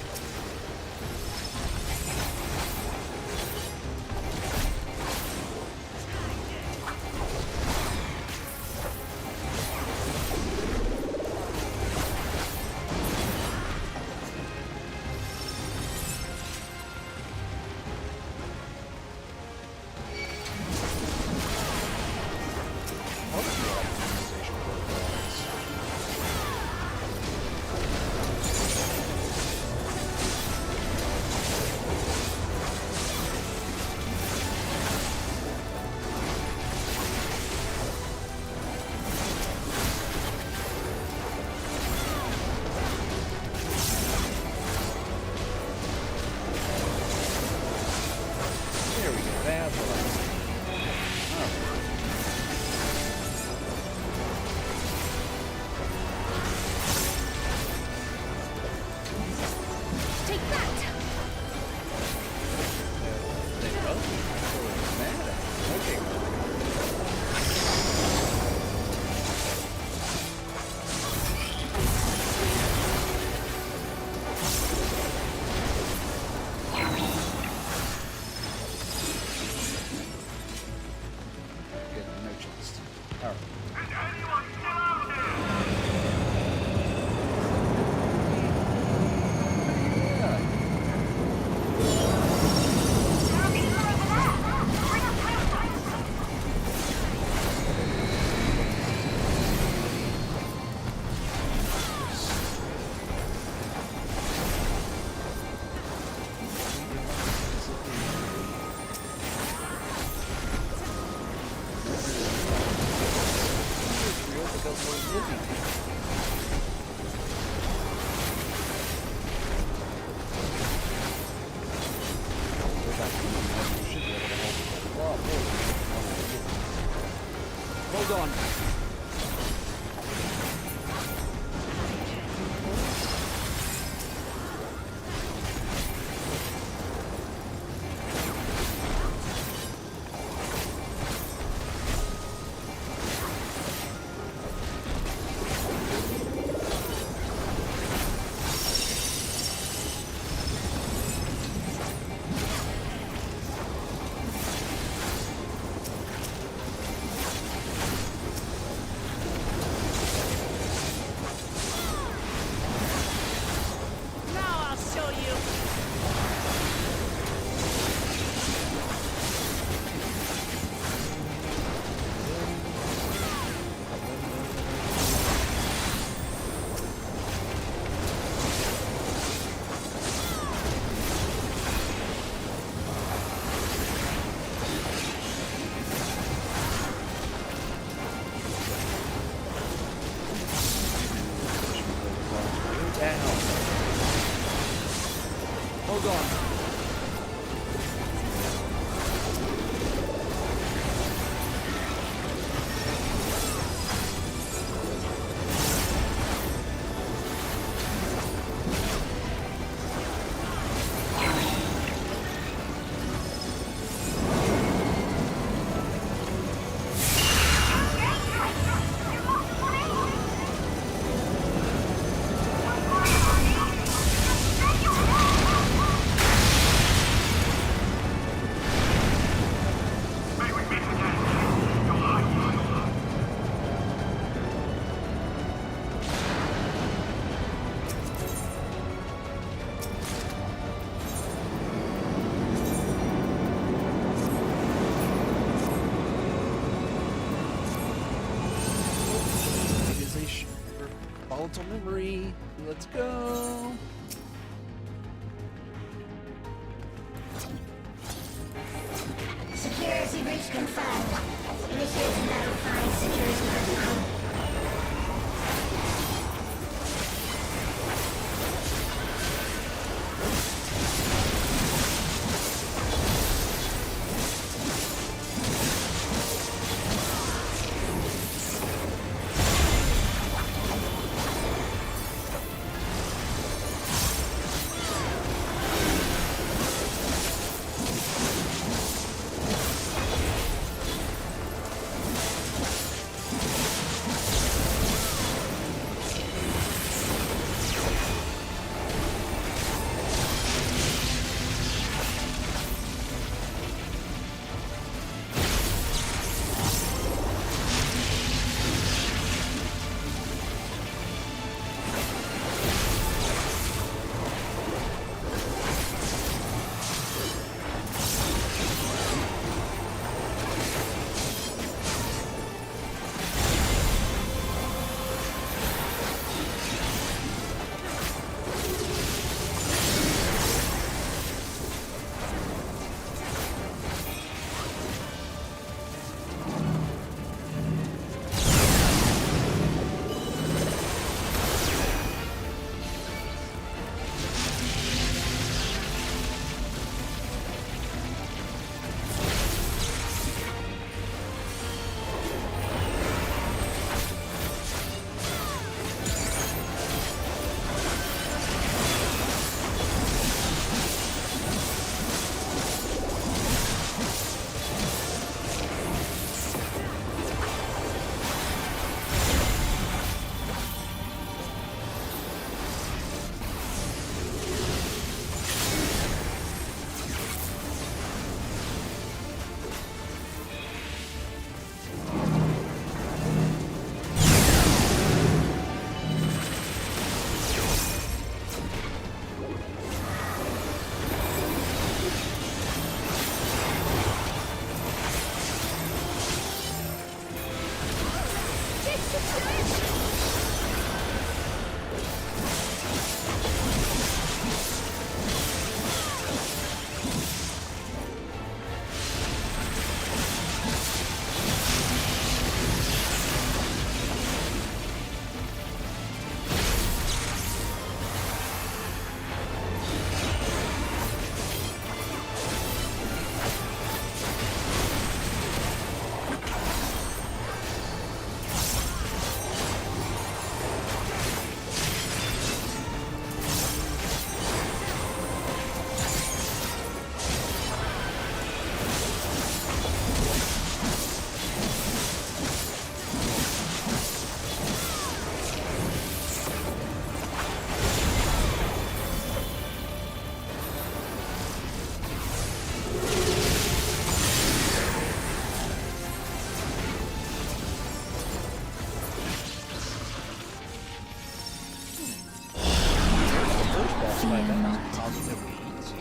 There we go. That's what I was thinking.
Take that!
They both were mad at me. Okay. Good, no chest. Alright.
Hold on.
Now I'll show you.
Down.
Hold on.
Organization. Volatile memory. Let's go.
Security breach confirmed. Initiate notifying security protocol.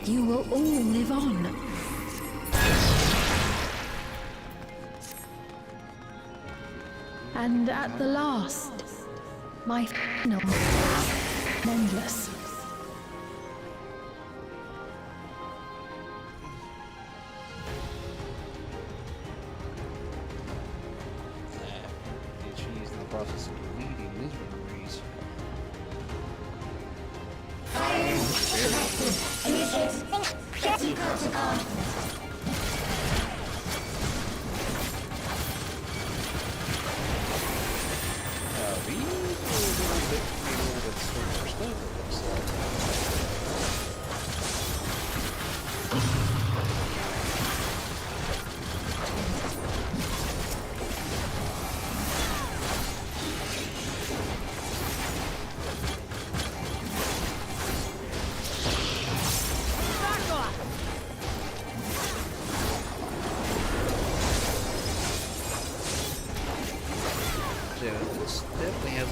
You will all live on. And at the last, my final endless.
She's in the process of deleting his memories.
Initiate protocol.
These are a little bit slower stuff, it looks like. Yeah, this definitely has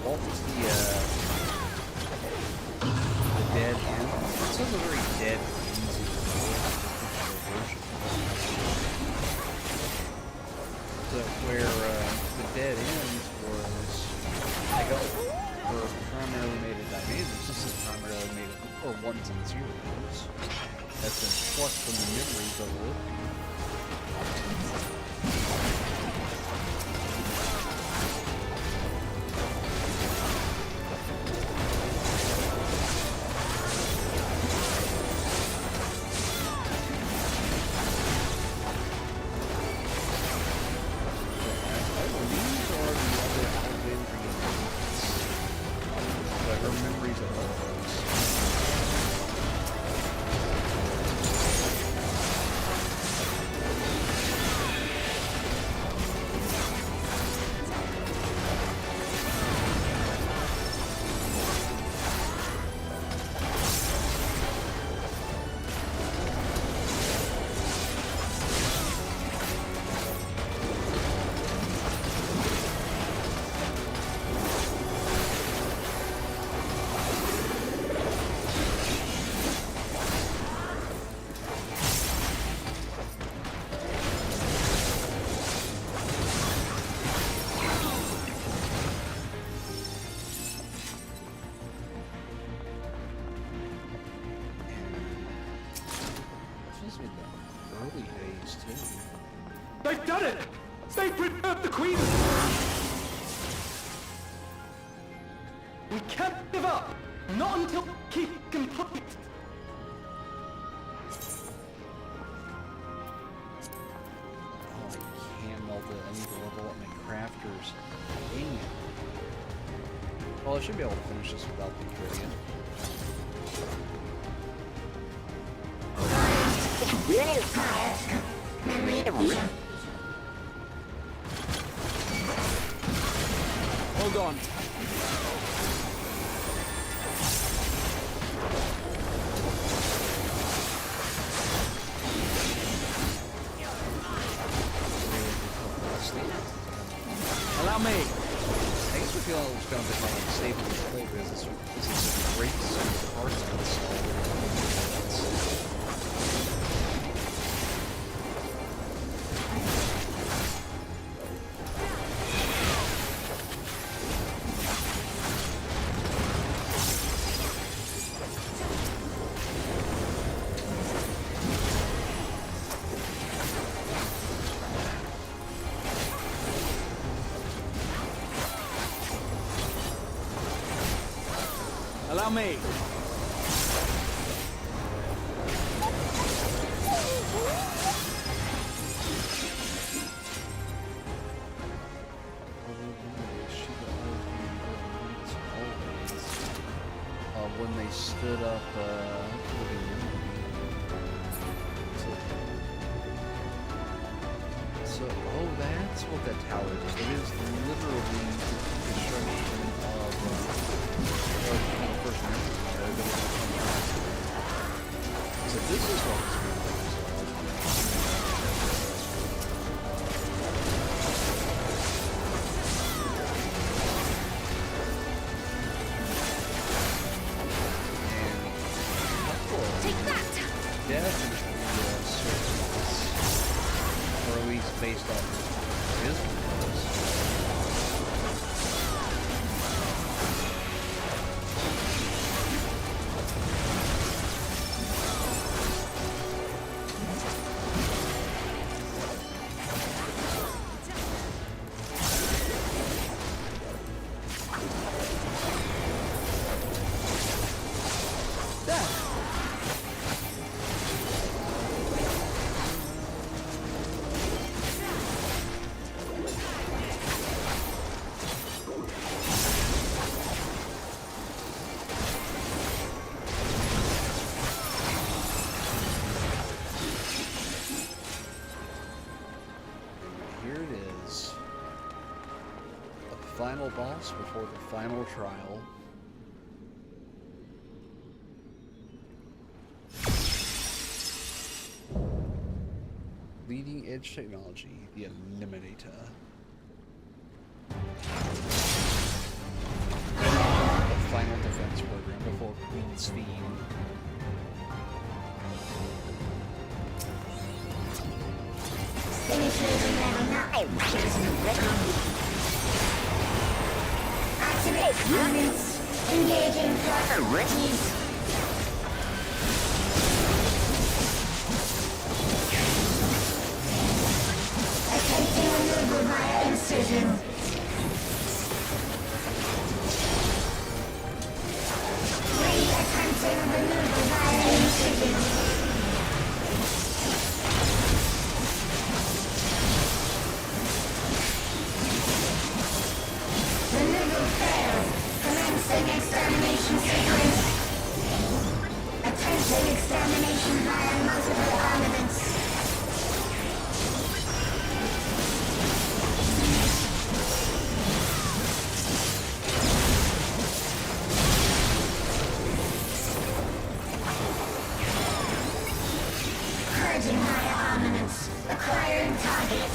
what was the dead end? This has a very dead, easy version. So where the dead end was, were primarily made of dynamics, this is primarily made of ones and zeros. That's been plucked from the memories of it. Early days too.
They've done it! They've preserved the Queen! We can't give up! Not until we keep complete!
Oh, I can't melt it. I need to level up my crafters. Dang it. Well, I should be able to finish this without the trivia.
Hold on. Allow me.
I guess we feel it's going to become unstable to play because this is a great set of cards to install.
Allow me.
When they stood up, so, oh, that's what that tower is. It is literally the construction of the first Empire. So this is what it's going to based off his final boss before the final trial. Leading edge technology, the Eliminator. The final defense program before Queen's Theme.
Initiating level 9. Activate comments. Engaging priorities. Attempting removal via incision. Attempting removal via incision. Extermination sequence. Attempting extermination via multiple armaments. Purging via armaments. Acquiring target.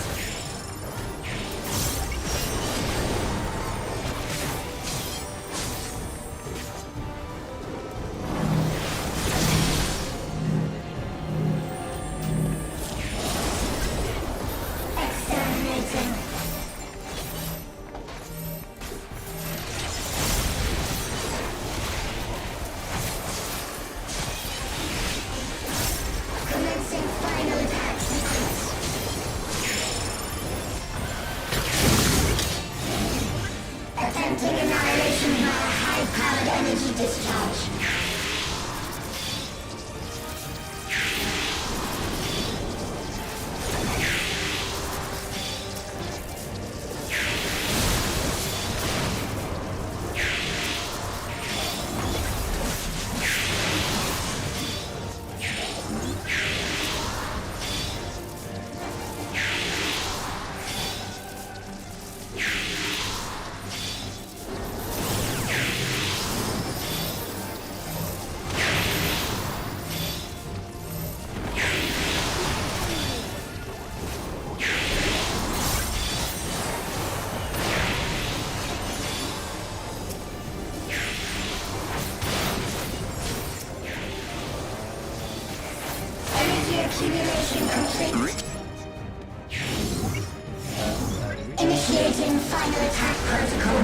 Accumulation complete. Initiating final attack protocol.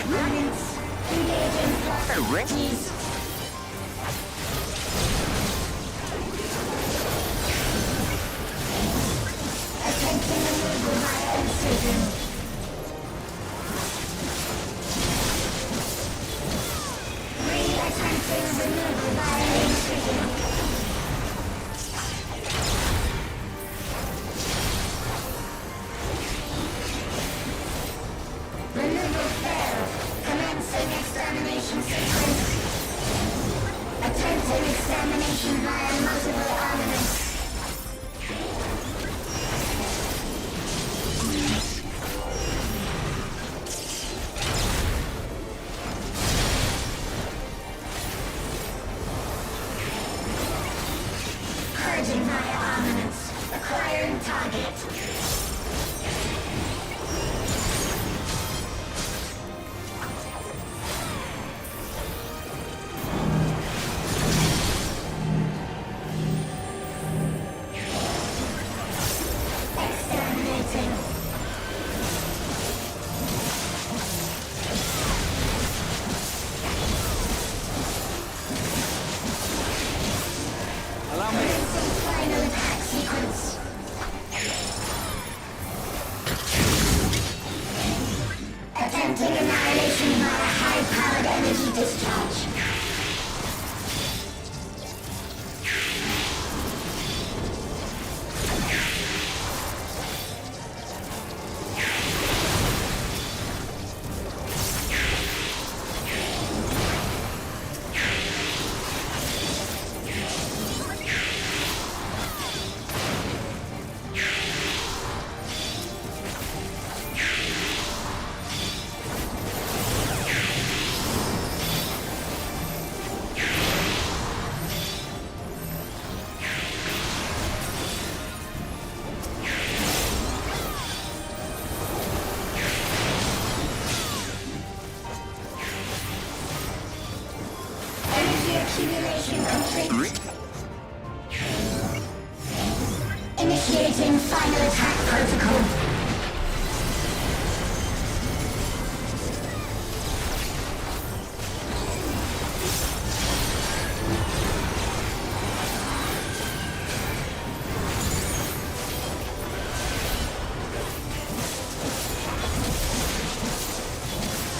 Units, engaging possibilities. Attempting removal via incision. Attempting removal via incision. Removal failed. Commencing extermination sequence. Attempting extermination via multiple armaments. Purging via armaments. Acquiring target. Exterminating.
Allow me.
Final attack sequence. Attempting annihilation via high-powered energy discharge. Energy accumulation complete. Initiating final attack protocol.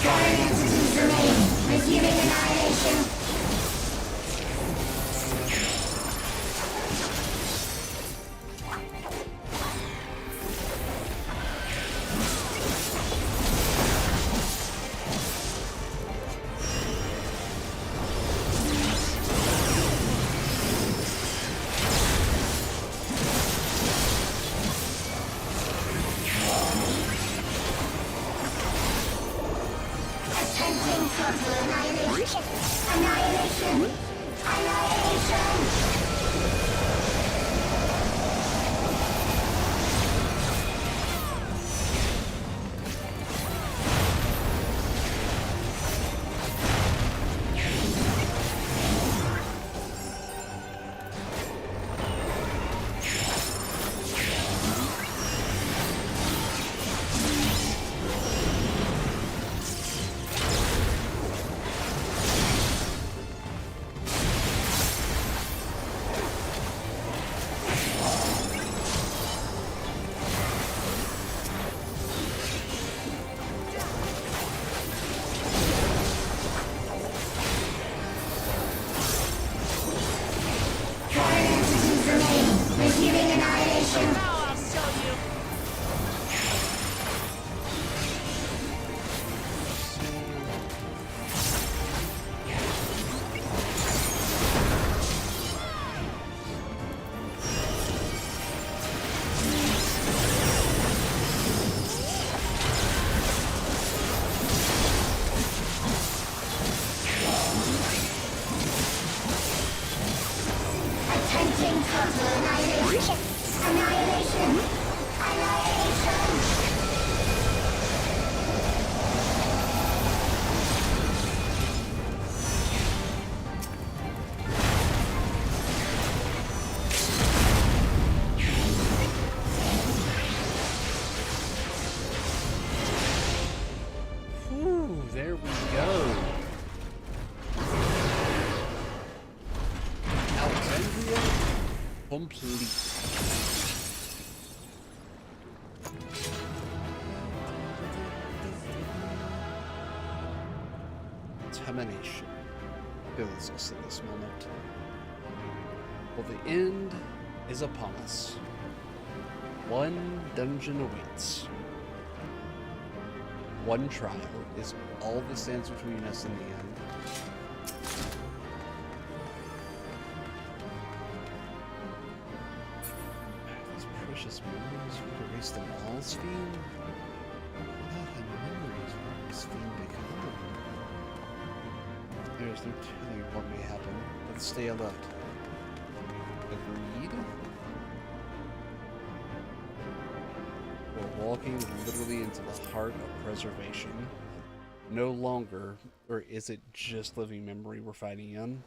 Foreign entities remain. Resuming annihilation. Attempting total annihilation. Annihilation. Annihilation.
Ooh, there we go. Alexandria complete. Termination fills us in this moment. Well, the end is upon us. One dungeon awaits. One trial is all that stands between us and the end. These precious memories, would erase them all, Steen? Without the memories, what would Steen become? There's no telling what may happen. Let's stay alert. Agreed? We're walking literally into the heart of preservation. No longer, or is it just living memory we're fighting in?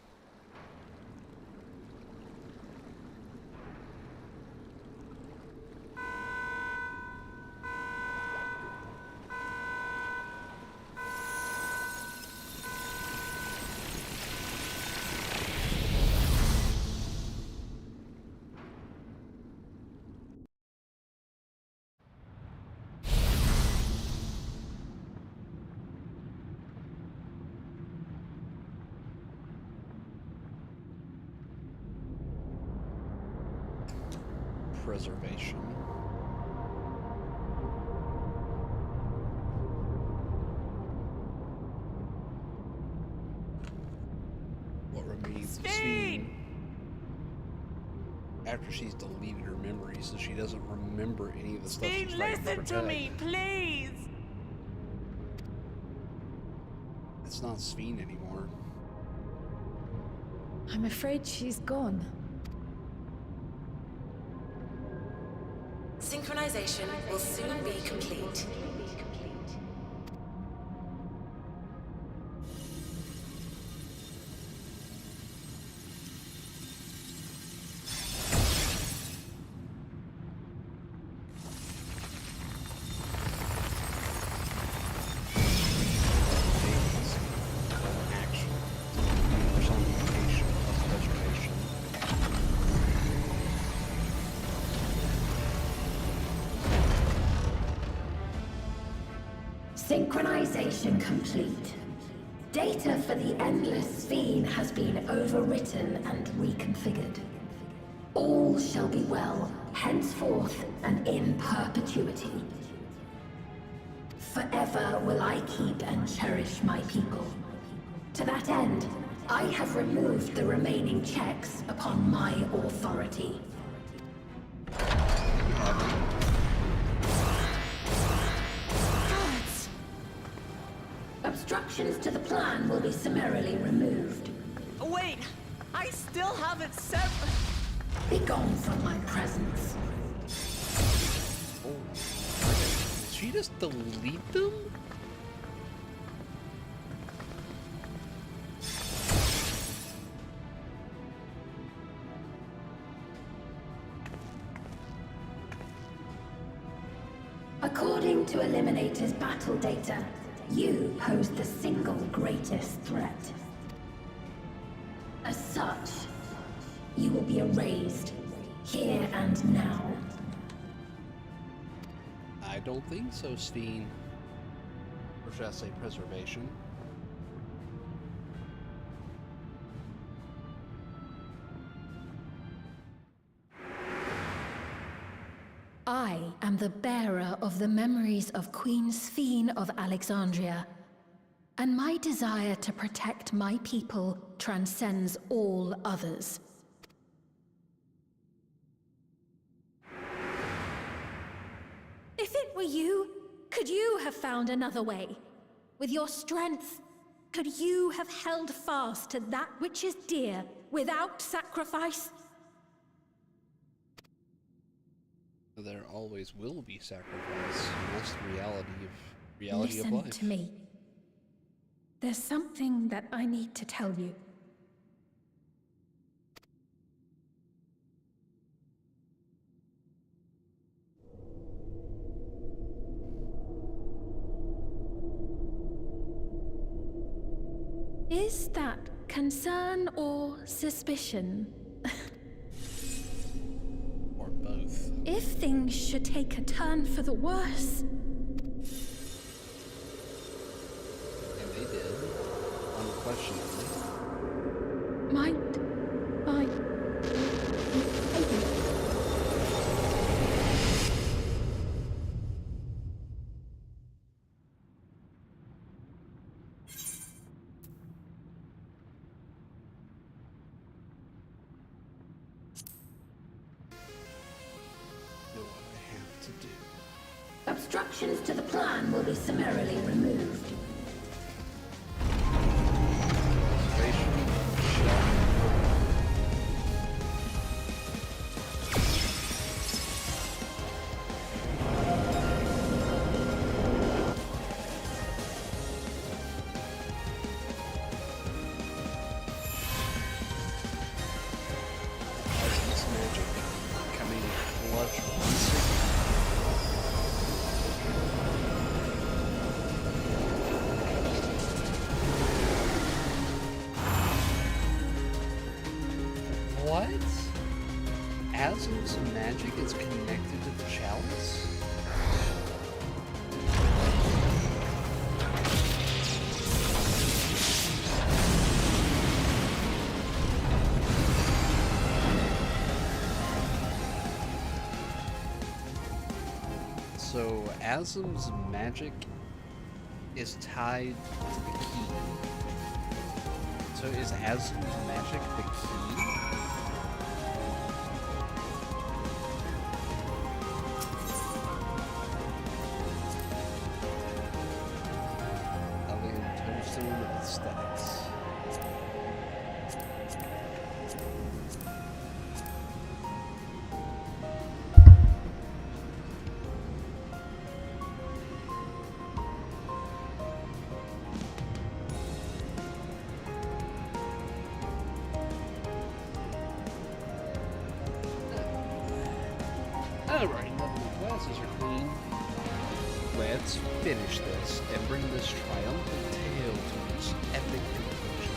Preservation. What remains of Steen after she's deleted her memories, so she doesn't remember any of the stuff she's trying to protect.
Listen to me, please.
It's not Steen anymore.
I'm afraid she's gone.
Synchronization will soon be complete.
Action. Personification of preservation.
Synchronization complete. Data for the Endless Fiend has been overwritten and reconfigured. All shall be well, henceforth and in perpetuity. Forever will I keep and cherish my people. To that end, I have removed the remaining checks upon my authority. Obstructions to the plan will be summarily removed.
Wait, I still have it set.
Be gone from my presence.
Oh, did she just delete them?
According to Eliminator's battle data, you pose the single greatest threat. As such, you will be erased, here and now.
I don't think so, Steen. Or should I say preservation?
I am the bearer of the memories of Queen Sphene of Alexandria, and my desire to protect my people transcends all others. If it were you, could you have found another way? With your strength, could you have held fast to that which is dear without sacrifice?
There always will be sacrifice. That's the reality of
Listen
life.
to me. There's something that I need to tell you. Is that concern or suspicion?
Or both.
If things should take a turn for the worse.
And they did. Unquestionably.
Might I...
Do what I have to do.
Obstructions to the plan will be summarily removed.
Observation, shell. Essence magic coming clutch once again. What? Azul's magic is connected to the chalice? So Azul's magic is tied to the key. So is Azul's magic the key? Tombstone of Aesthetics. Alright, now that the glasses are clean, let's finish this and bring this triumphant tale to its epic conclusion.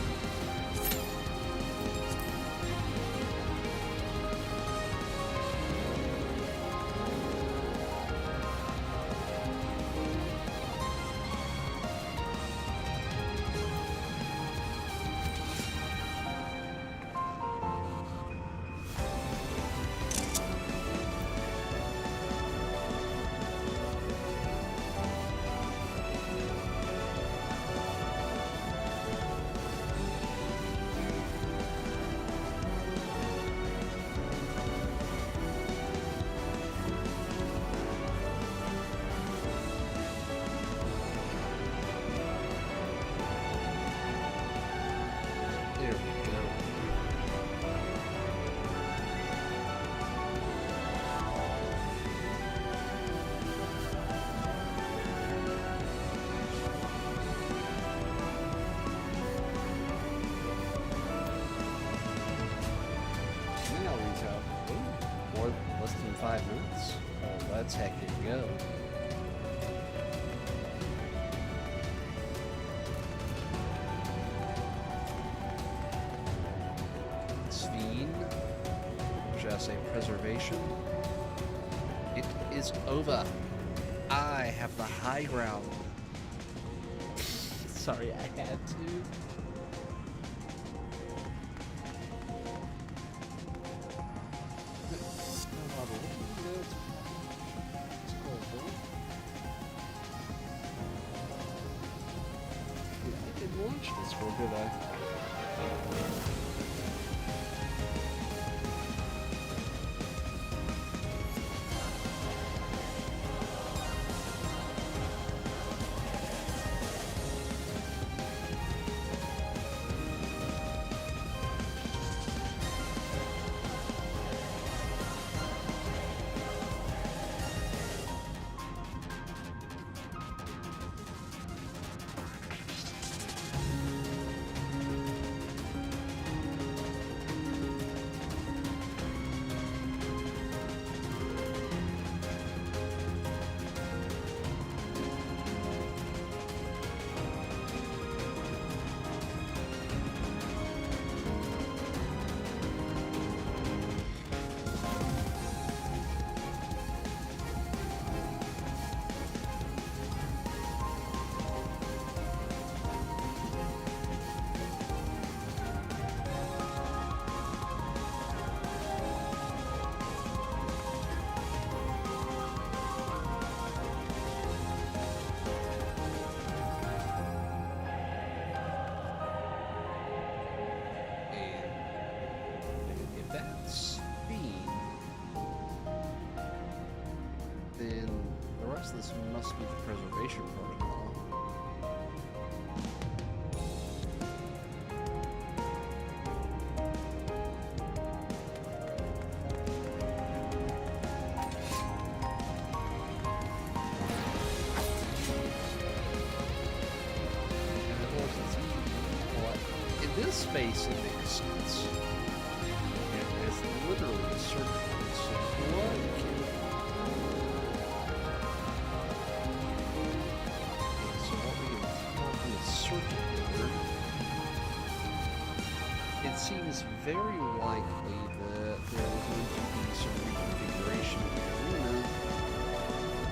There we go. Now we have less than 5 minutes. Oh, let's heckin' go. Sveen, just a preservation. It is over. I have the high ground. Sorry, I had to. I didn't launch this one, did I? must be the preservation protocol. This space, it makes sense. And it's literally a circle. So what? So what we have is circle here. It seems very likely that there is going to be some reconfiguration of the arena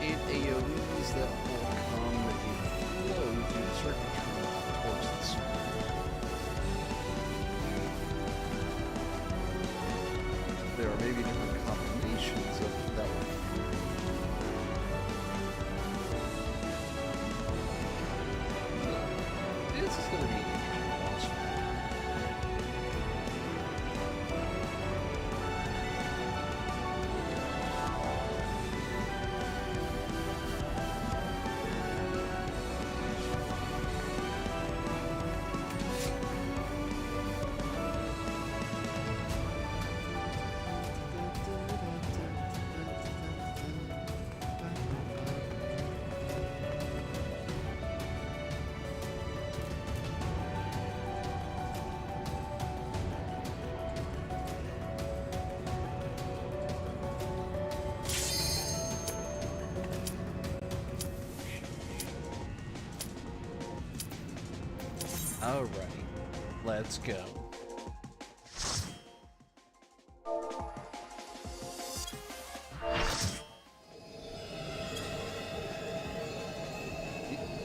and AoEs that will come and flow through the circuitry towards the center. There are maybe different combinations of that one. This is going to be an interesting boss fight. Alright, let's go.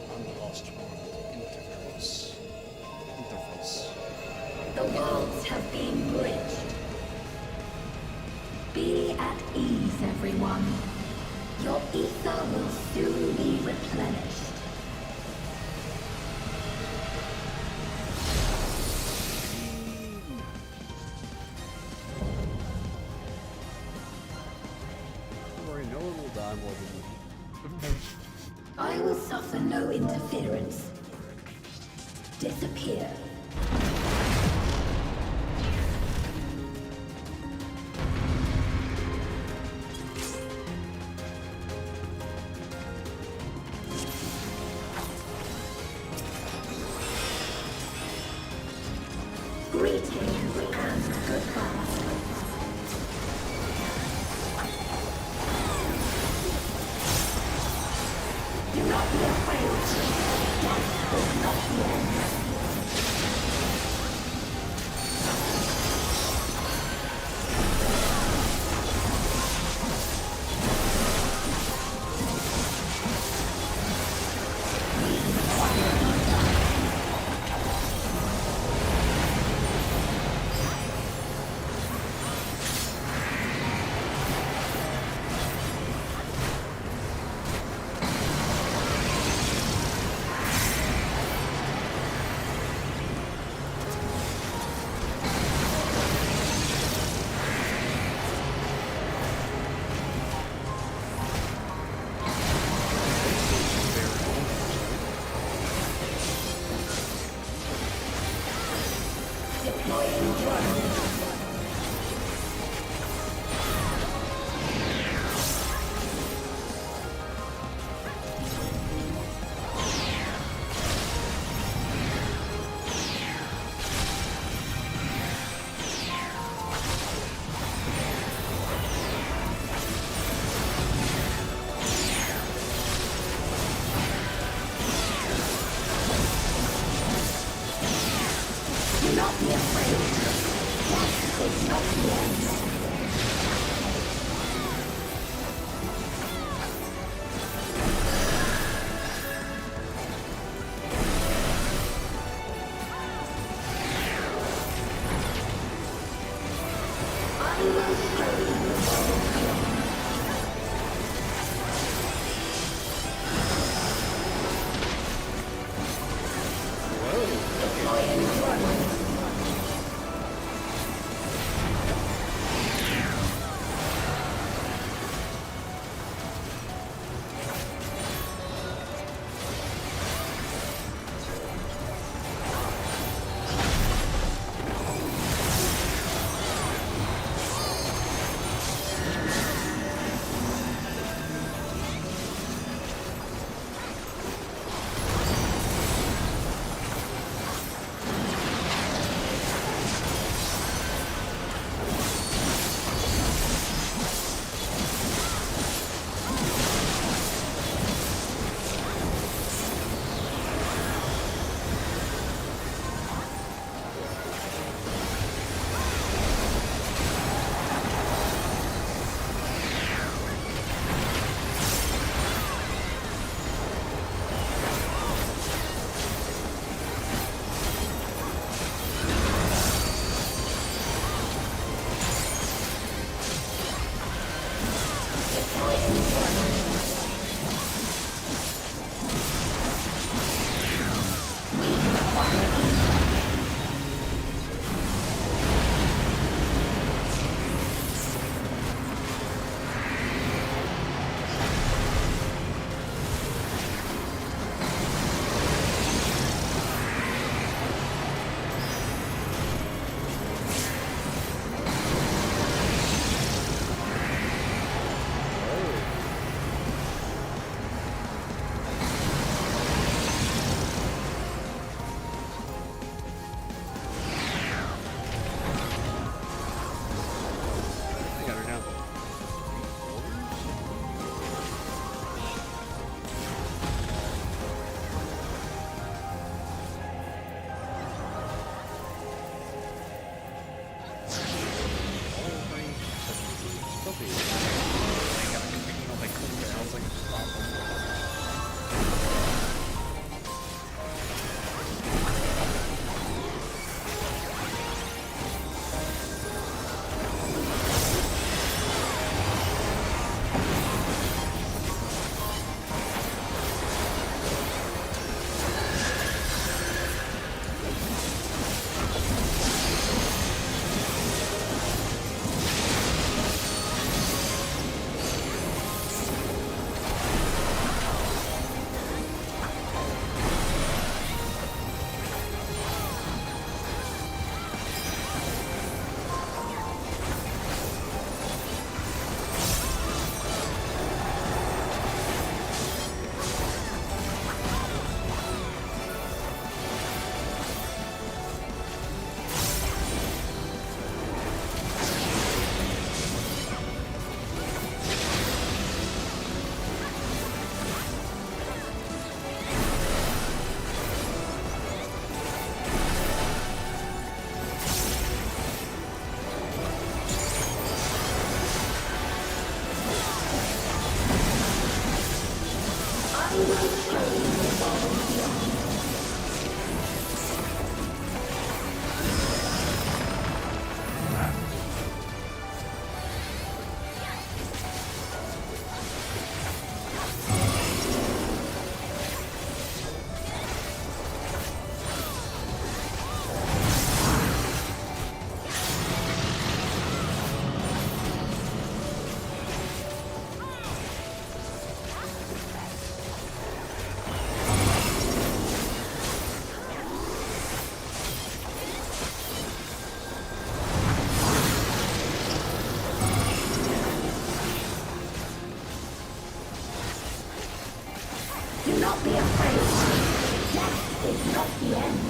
I'm lost interface.
The worlds have been bridged. Be at ease, everyone. Your ether will soon be replenished. I will suffer no interference. Disappear. Greetings and goodbye. Do not be afraid. Death is not the end. not the end.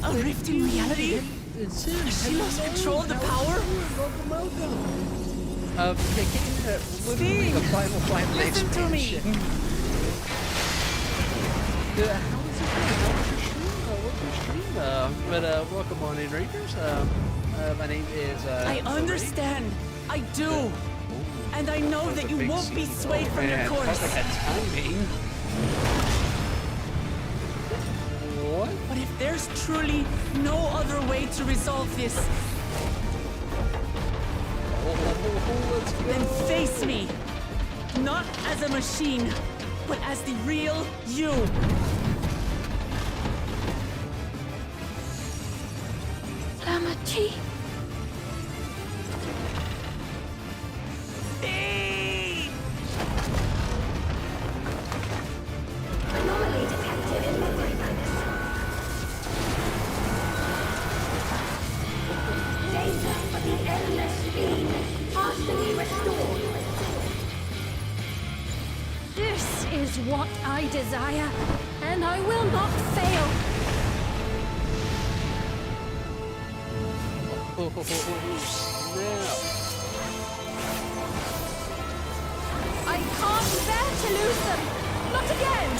A rift in reality? She lost control of the power?
Literally the final flight of the
Listen to me.
expansion. How is it going? How was your stream? Welcome on in, Rangers. My name is,
I understand. I do. And I know that you won't be swayed from your course.
Talk about timing. What?
But if there's truly no other way to resolve this,
Let's go.
then face me. Not as a machine, but as the real you.
Lamachi.
Anomaly detected in memory banks. Data for the endless fiend partially restored.
This is what I desire, and I will not fail.
Snap.
I can't bear to lose them. Not again.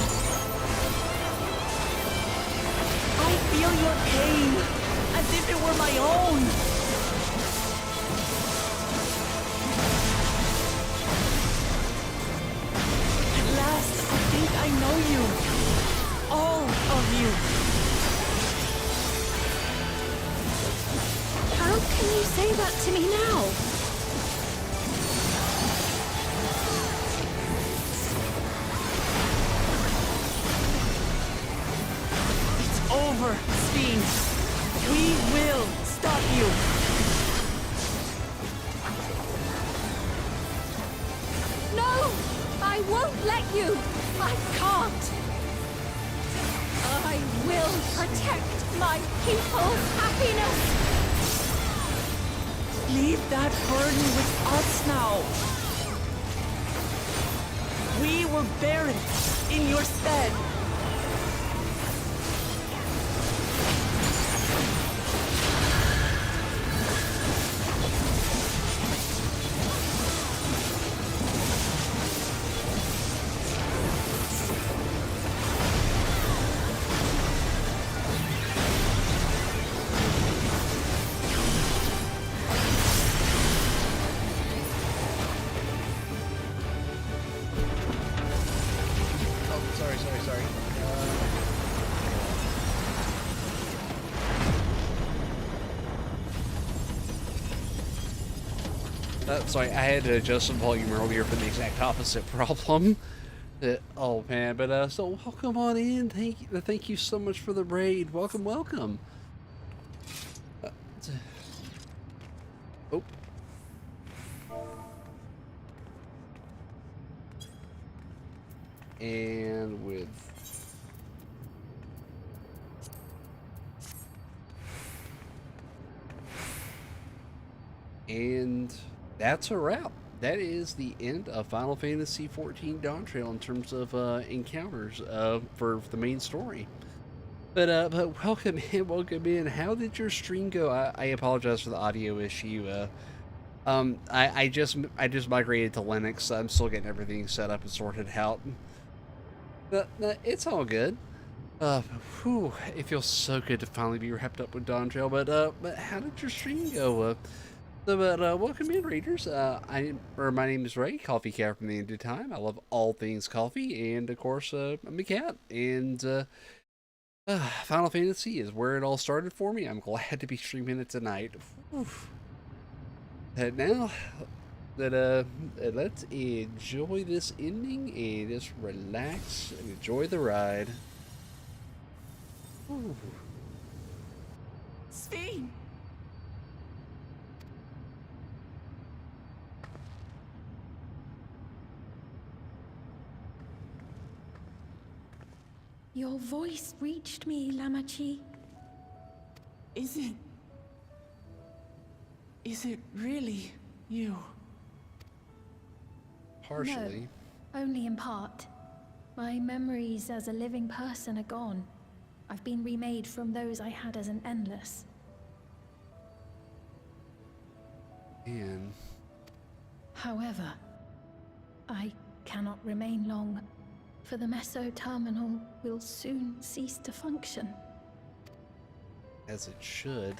I feel your pain, as if it were my own. At last, I think I know you. All of you.
How can you say that to me now?
It's over, Fiend. We will stop you.
No! I won't let you! I can't! I will protect my people's happiness!
Leave that burden with us now. We will bear it in your stead.
Sorry. Sorry, I had to adjust some volume earlier for the exact opposite problem. Oh man, but so welcome on in. Thank you so much for the raid. Welcome. Oh. And with and that's a wrap. That is the end of Final Fantasy XIV Dawn Trail in terms of encounters for the main story. But welcome in. How did your stream go? I apologize for the audio issue. I just migrated to Linux, so I'm still getting everything set up and sorted out. But it's all good. It feels so good to finally be wrapped up with Dawn Trail. But how did your stream go? Welcome in, readers. My name is Ray, Coffee Cat from the End of Time. I love all things coffee, and of course, I'm a cat. And Final Fantasy is where it all started for me. I'm glad to be streaming it tonight. And now that let's enjoy this ending and just relax and enjoy the ride.
Sphene!
Your voice reached me, Lamachi.
Is it really you?
Partially.
No, only in part. My memories as a living person are gone. I've been remade from those I had as an endless.
And
However, I cannot remain long, for the meso-terminal will soon cease to function.
as it should.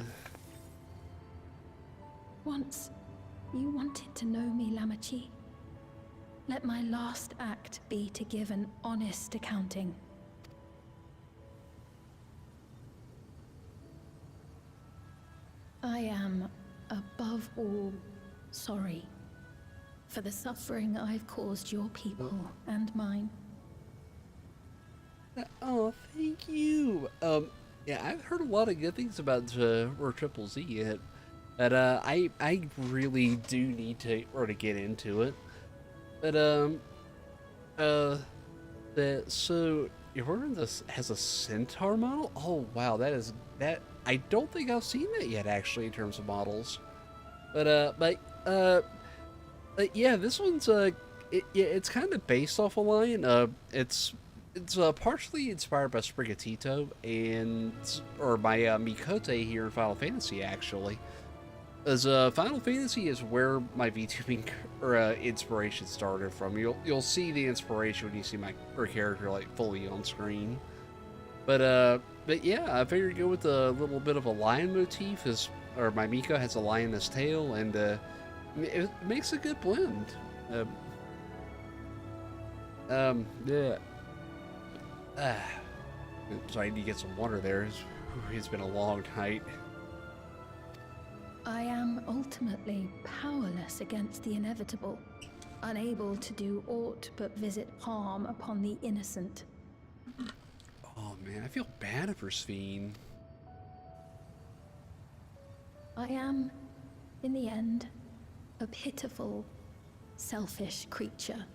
Once, you wanted to know me, Lamachi. Let my last act be to give an honest accounting. I am, above all, sorry for the suffering I've caused your people and mine.
Oh, thank you. Yeah, I've heard a lot of good things about Triple Z yet, but I really do need to get into it. But so your order has a centaur model? Oh wow, that I don't think I've seen that yet actually in terms of models. But yeah, this one's it's kind of based off a lion. It's partially inspired by Sprigatito or by Mikote here in Final Fantasy actually. As Final Fantasy is where my VTubing inspiration started from. You'll see the inspiration when you see her character like fully on screen. But yeah, I figured go with a little bit of a lion motif, or my Miko has a lioness tail, and it makes a good blend. Yeah. Sorry, I need to get some water there. It's been a long night.
I am ultimately powerless against the inevitable, unable to do aught but visit harm upon the innocent.
Oh man, I feel bad for Sphene.
I am, in the end, a pitiful, selfish creature.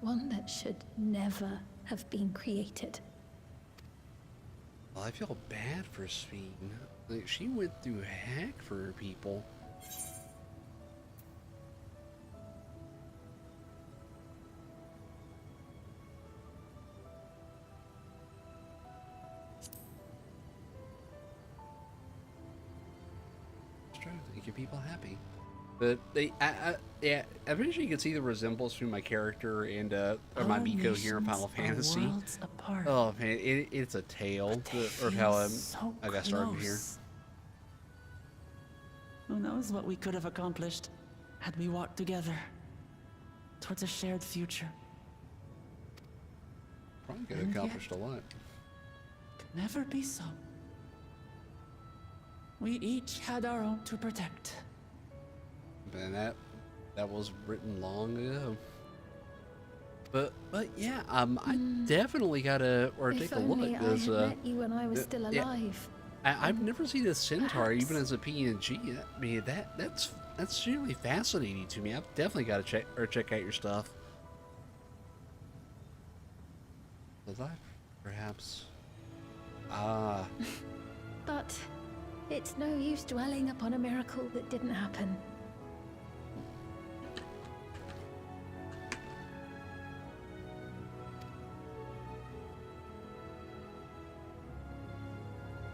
One that should never have been created.
Well, I feel bad for Sphene. Like, she went through heck for her people. Just trying to make your people happy. But yeah, eventually you can see the resemblance between my character and or my Miko here in Final Fantasy. Oh man, it's a tale of how I got started here.
Who knows what we could have accomplished had we walked together towards a shared future.
Probably could have accomplished a lot.
Could never be so. We each had our own to protect.
And that was written long ago. But yeah, I definitely gotta take a look.
If only I had met you when I was still alive.
I've never seen a centaur even as a PNG. I mean that's really fascinating to me. I've definitely got to check out your stuff. Was I perhaps?
But it's no use dwelling upon a miracle that didn't happen.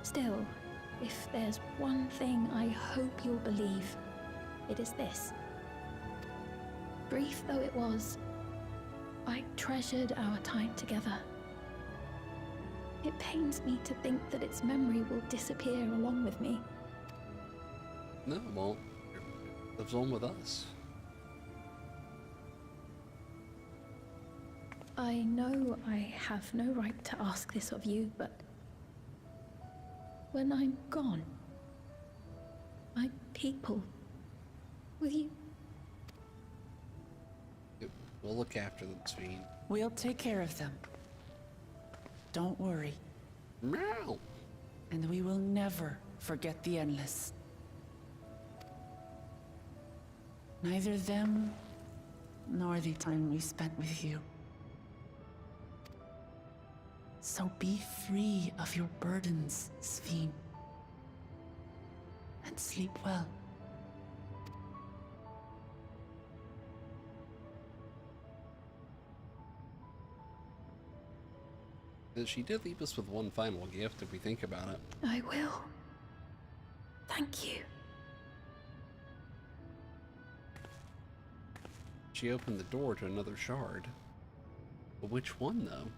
Still, if there's one thing I hope you'll believe, it is this. Brief though it was, I treasured our time together. It pains me to think that its memory will disappear along with me.
No, it won't. It lives on with us.
I know I have no right to ask this of you, but when I'm gone, my people, will you?
We'll look after them, Sphene.
We'll take care of them. Don't worry.
Meow.
And we will never forget the Endless. Neither them, nor the time we spent with you. So be free of your burdens, Sphene. And sleep well.
She did leave us with one final gift if we think about it.
I will. Thank you.
She opened the door to another shard. But which one, though?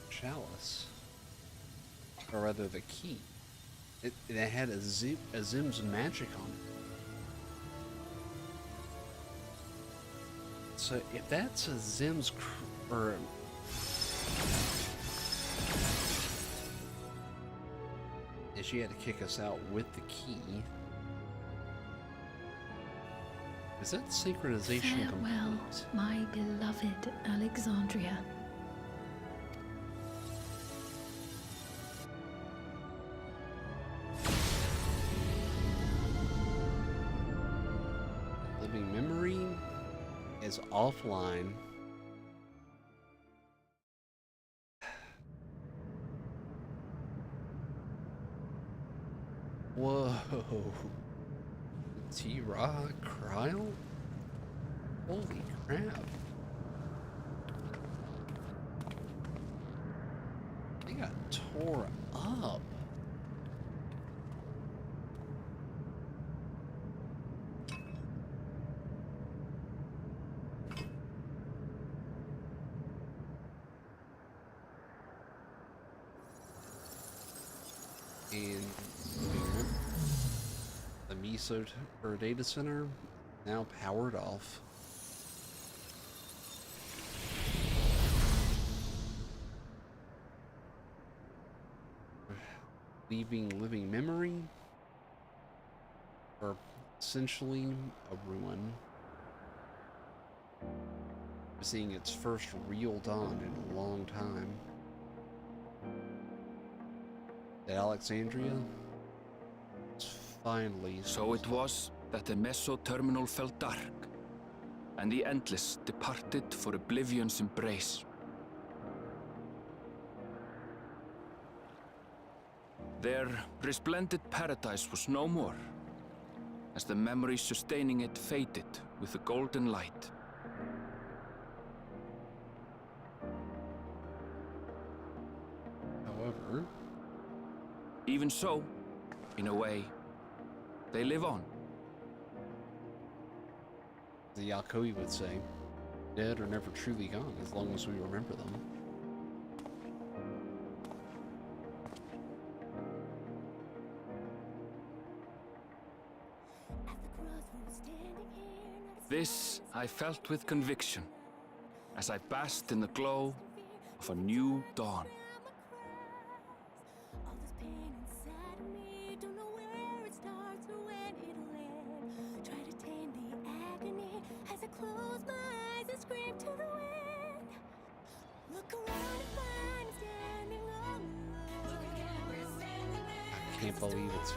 Chalice, or rather the key. It had a Zim's magic on it. So if that's a Zim's or if she had to kick us out with the key, is that synchronization
Farewell,
complete?
my beloved Alexandria.
Living memory is offline. Whoa. T-Ra Cryle? Holy crap. They got tore up. And the Miso or data center now powered off. Leaving living memory, or essentially a ruin. Seeing its first real dawn in a long time. That Alexandria is finally...
So it was that the Meso terminal fell dark, and the Endless departed for Oblivion's embrace. Their resplendent paradise was no more, as the memory sustaining it faded with the golden light.
However...
Even so, in a way, they live on.
The Yakoi would say, dead or never truly gone, as long as we remember them.
This I felt with conviction, as I basked in the glow of a new dawn.
I can't believe it's...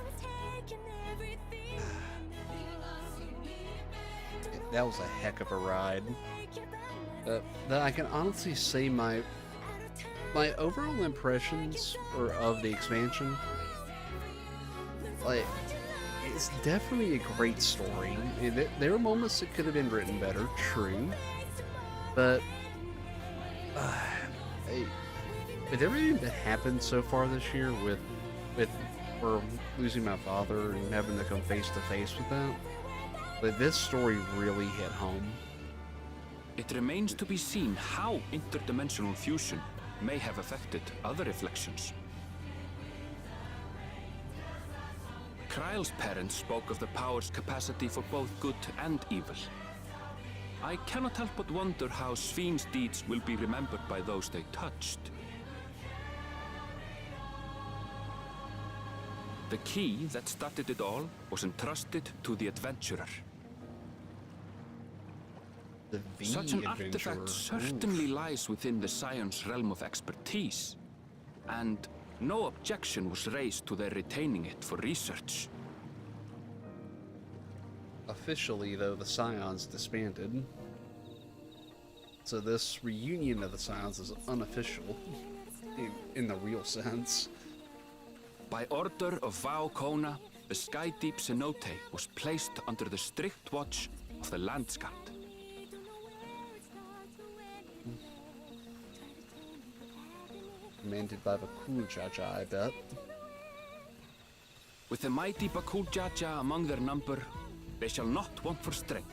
That was a heck of a ride. That I can honestly say my overall impressions of the expansion, like, it's definitely a great story. There are moments that could have been written better, true, but with everything that happened so far this year, with or losing my father and having to come face to face with that, but this story really hit home.
It remains to be seen how interdimensional fusion may have affected other reflections. Kryle's parents spoke of the power's capacity for both good and evil. I cannot help but wonder how Sphyn's deeds will be remembered by those they touched. The key that started it all was entrusted to the adventurer. Such an artifact certainly lies within the Scion's realm of expertise. And No objection was raised to their retaining it for research.
Officially, though, the Scions disbanded. So this reunion of the Scions is unofficial, in the real sense.
By order of Vau Kona, the Sky Deep cenote was placed under the strict watch of the Landscat.
Commanded by the Bakul Jaja, I bet.
With the mighty Bakul Jaja among their number, they shall not want for strength,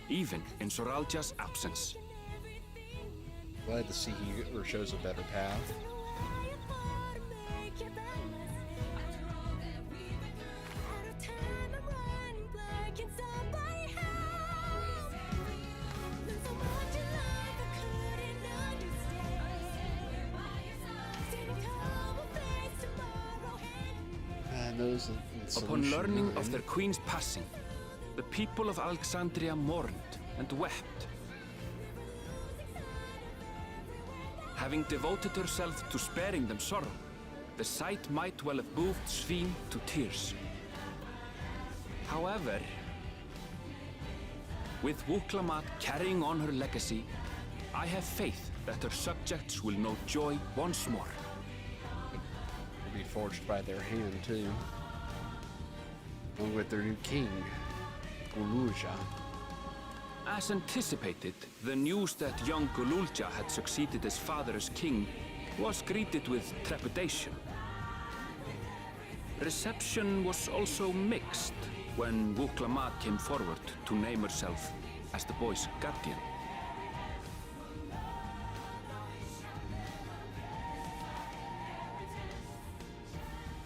even in Soralja's absence.
Glad to see he shows a better path.
Upon learning of their queen's passing, the people of Alexandria mourned and wept. Having devoted herself to sparing them sorrow, the sight might well have moved Sphene to tears. However, with Wuklamat carrying on her legacy, I have faith that her subjects will know joy once more.
Be forged by their hand, too. Along with their new king, Gululja.
As anticipated, the news that young Gululja had succeeded his father as king was greeted with trepidation. Reception was also mixed when Wuklamat came forward to name herself as the boy's guardian.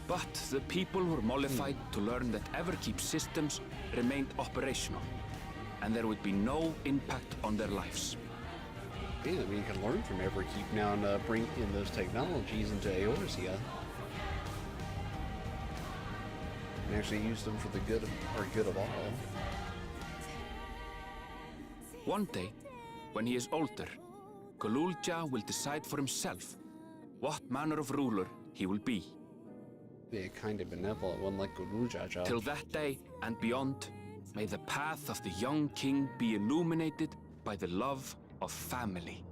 But the people were mollified to learn that Everkeep systems remained operational, and there would be no impact on their lives.
Yeah, I mean, you can learn from Everkeep now and bring in those technologies into Eorzea. And actually use them for the good of all.
One day, when he is older, Gululja will decide for himself what manner of ruler he will be.
Be a kind of benevolent one like Gululja.
Till that day and beyond, may the path of the young king be illuminated by the love of family.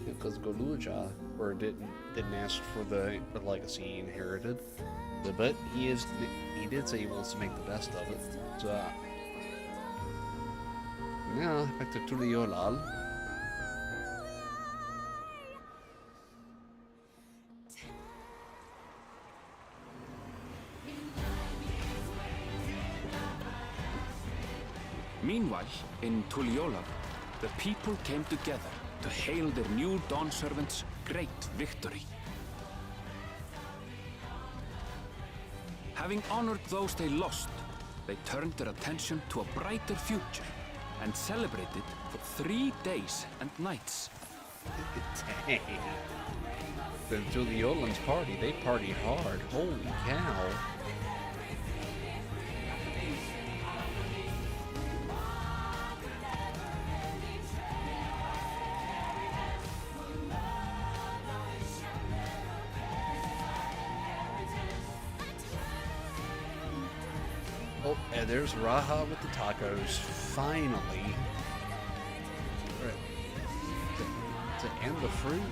Because Gululja didn't ask for the legacy he inherited, but he did say he wants to make the best of it. So now back to Tuliolal.
Meanwhile, in Tuliolab, the people came together to hail their new dawn servant's great victory. Having honored those they lost, they turned their attention to a brighter future and celebrated for 3 days and nights.
Dang. The Tuliolans party, they party hard. Holy cow. Oh, and there's Raha with the tacos, finally. Right. To end the fruit.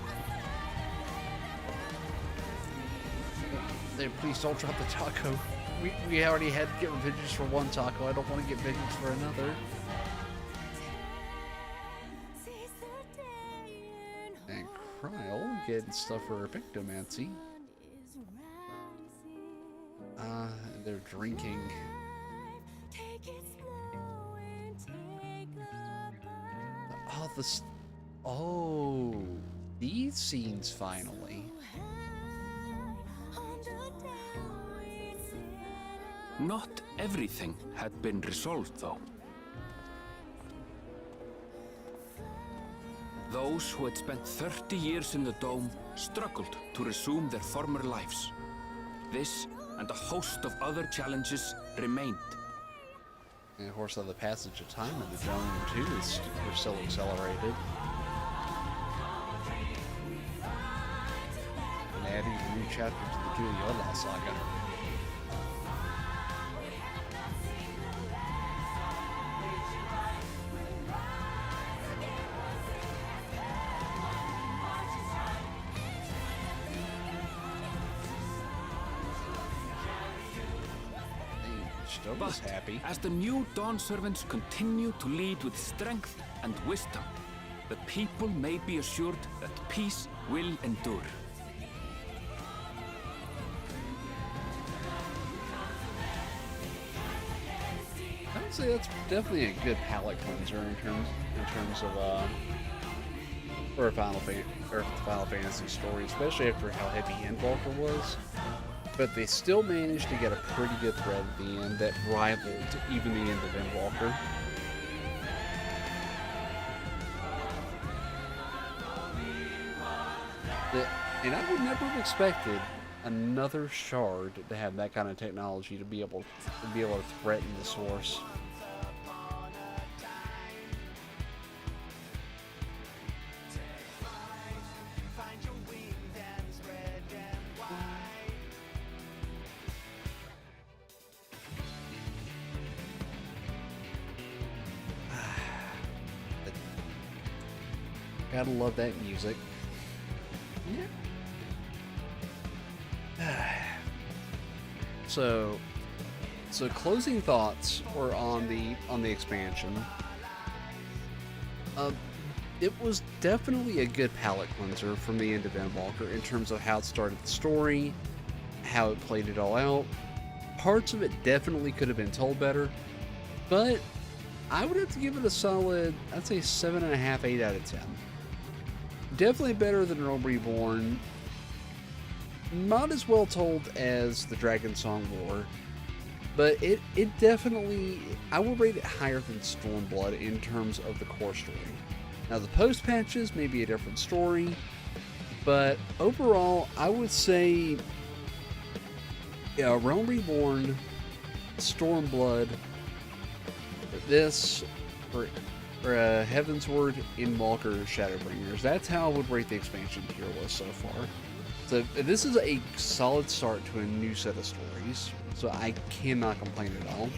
There, please don't drop the taco. We already had to get vengeance for one taco. I don't want to get vengeance for another. And Kryl getting stuff for Pictomancy. They're drinking. Oh, these scenes finally.
Not everything had been resolved, though. Those who had spent 30 years in the Dome struggled to resume their former lives. This and a host of other challenges remained.
And of course, the passage of time in the Dome too is we're still accelerated. And adding a new chapter to the Juliana saga.
But
happy.
As the new Dawn servants continue to lead with strength and wisdom, the people may be assured that peace will endure.
I would say that's definitely a good palate cleanser in terms of for a Final Fantasy story, especially after how heavy Endwalker was. But they still managed to get a pretty good thread at the end that rivaled even the end of Endwalker. And I would never have expected another shard to have that kind of technology to be able to threaten the source. Gotta love that music. Yeah. So closing thoughts were on the expansion. It was definitely a good palate cleanser from the end of Endwalker in terms of how it started the story, how it played it all out. Parts of it definitely could have been told better, but I would have to give it a solid, I'd say 7.5, 8 out of 10. Definitely better than Realm Reborn. Not as well told as the Dragon Song War, but it definitely, I will rate it higher than Stormblood in terms of the core story. Now the post patches may be a different story, but overall I would say Realm Reborn, Stormblood, this, or Heavensward, Endwalker, Shadowbringers. That's how I would rate the expansion tier list so far. So this is a solid start to a new set of stories, so I cannot complain at all.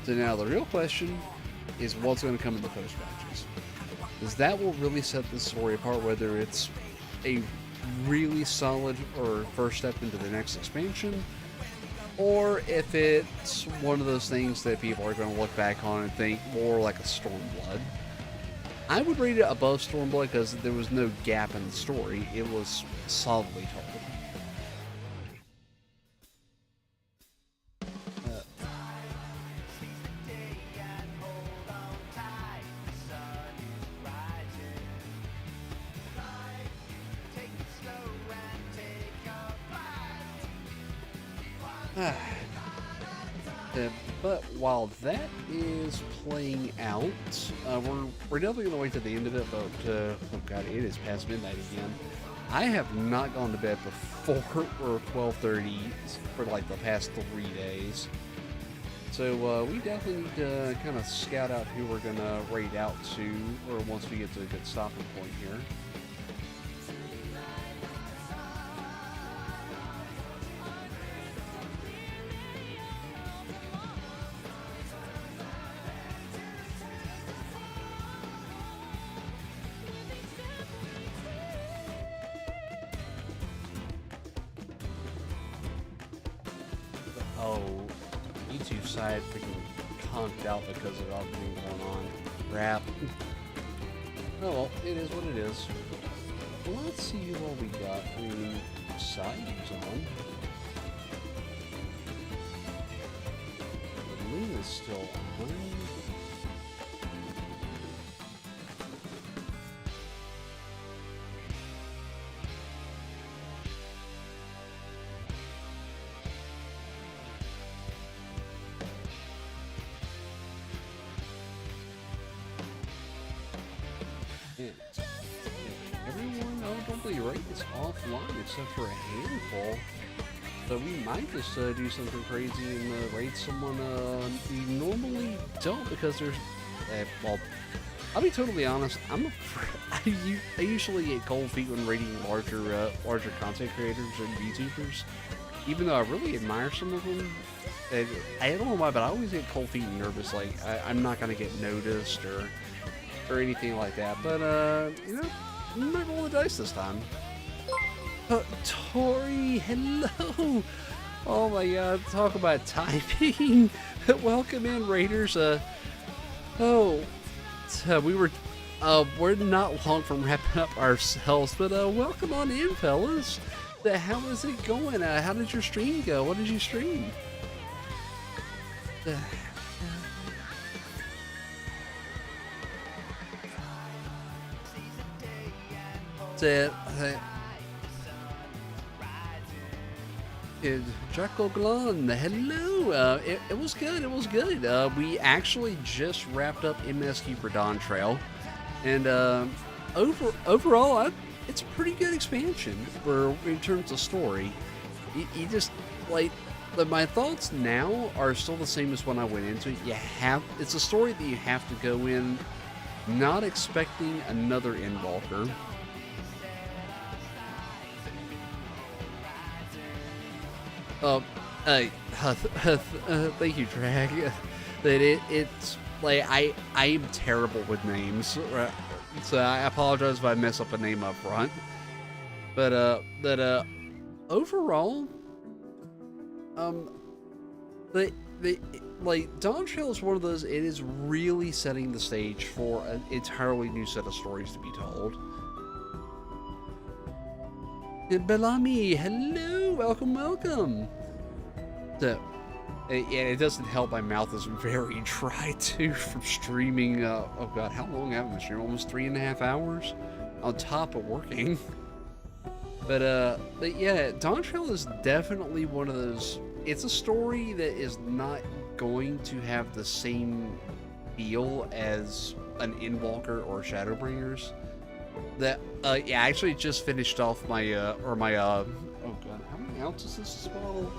So now the real question is what's going to come in the post patches, because that will really set the story apart, whether it's a really solid or first step into the next expansion, or if it's one of those things that people are going to look back on and think more like a Stormblood. I would rate it above Stormblood because there was no gap in the story. It was solidly told. But while that is playing out, we're definitely going to wait to the end of it, but oh god, it is past midnight again. I have not gone to bed before or 12:30 for like the past 3 days. So we definitely need to kind of scout out who we're going to raid out to, or once we get to a good stopping point here. Oh, YouTube side freaking conked out because of everything going on. Crap. Oh well, it is what it is. Well, let's see what we got. I mean, side's on. The moon is still on. Everyone, don't be right, it's offline except for a handful. So we might just do something crazy and raid someone we normally don't, because there's, well, I'll be totally honest. I usually get cold feet when raiding larger content creators and YouTubers, even though I really admire some of them. I don't know why, but I always get cold feet and nervous, like I'm not gonna get noticed or anything like that. But you know, I'm not rolling the dice this time. Tori, hello! Oh my god, talk about typing! Welcome in, Raiders. We're not long from wrapping up ourselves, but welcome on in, fellas. How is it going? How did your stream go? What did you stream? Draco Glon, hello. It was good. It was good. We actually just wrapped up MSQ for Dawn Trail, and overall, it's a pretty good expansion in terms of story. You just like. My thoughts now are still the same as when I went into it. It's a story that you have to go in not expecting another Endwalker. Thank you, Drag. It's like I am terrible with names, right? So I apologize if I mess up a name up front. But overall, like Dawn Trail is one of those. It is really setting the stage for an entirely new set of stories to be told. And Bellamy, hello, welcome. So, yeah, it doesn't help. My mouth is very dry too from streaming. Oh god, how long have I been streaming? Almost 3.5 hours, on top of working. But yeah, Dawn Trail is definitely one of those. It's a story that is not going to have the same feel as an Endwalker or Shadowbringers. That yeah, I actually just finished off my oh god, how many ounces is this bottle?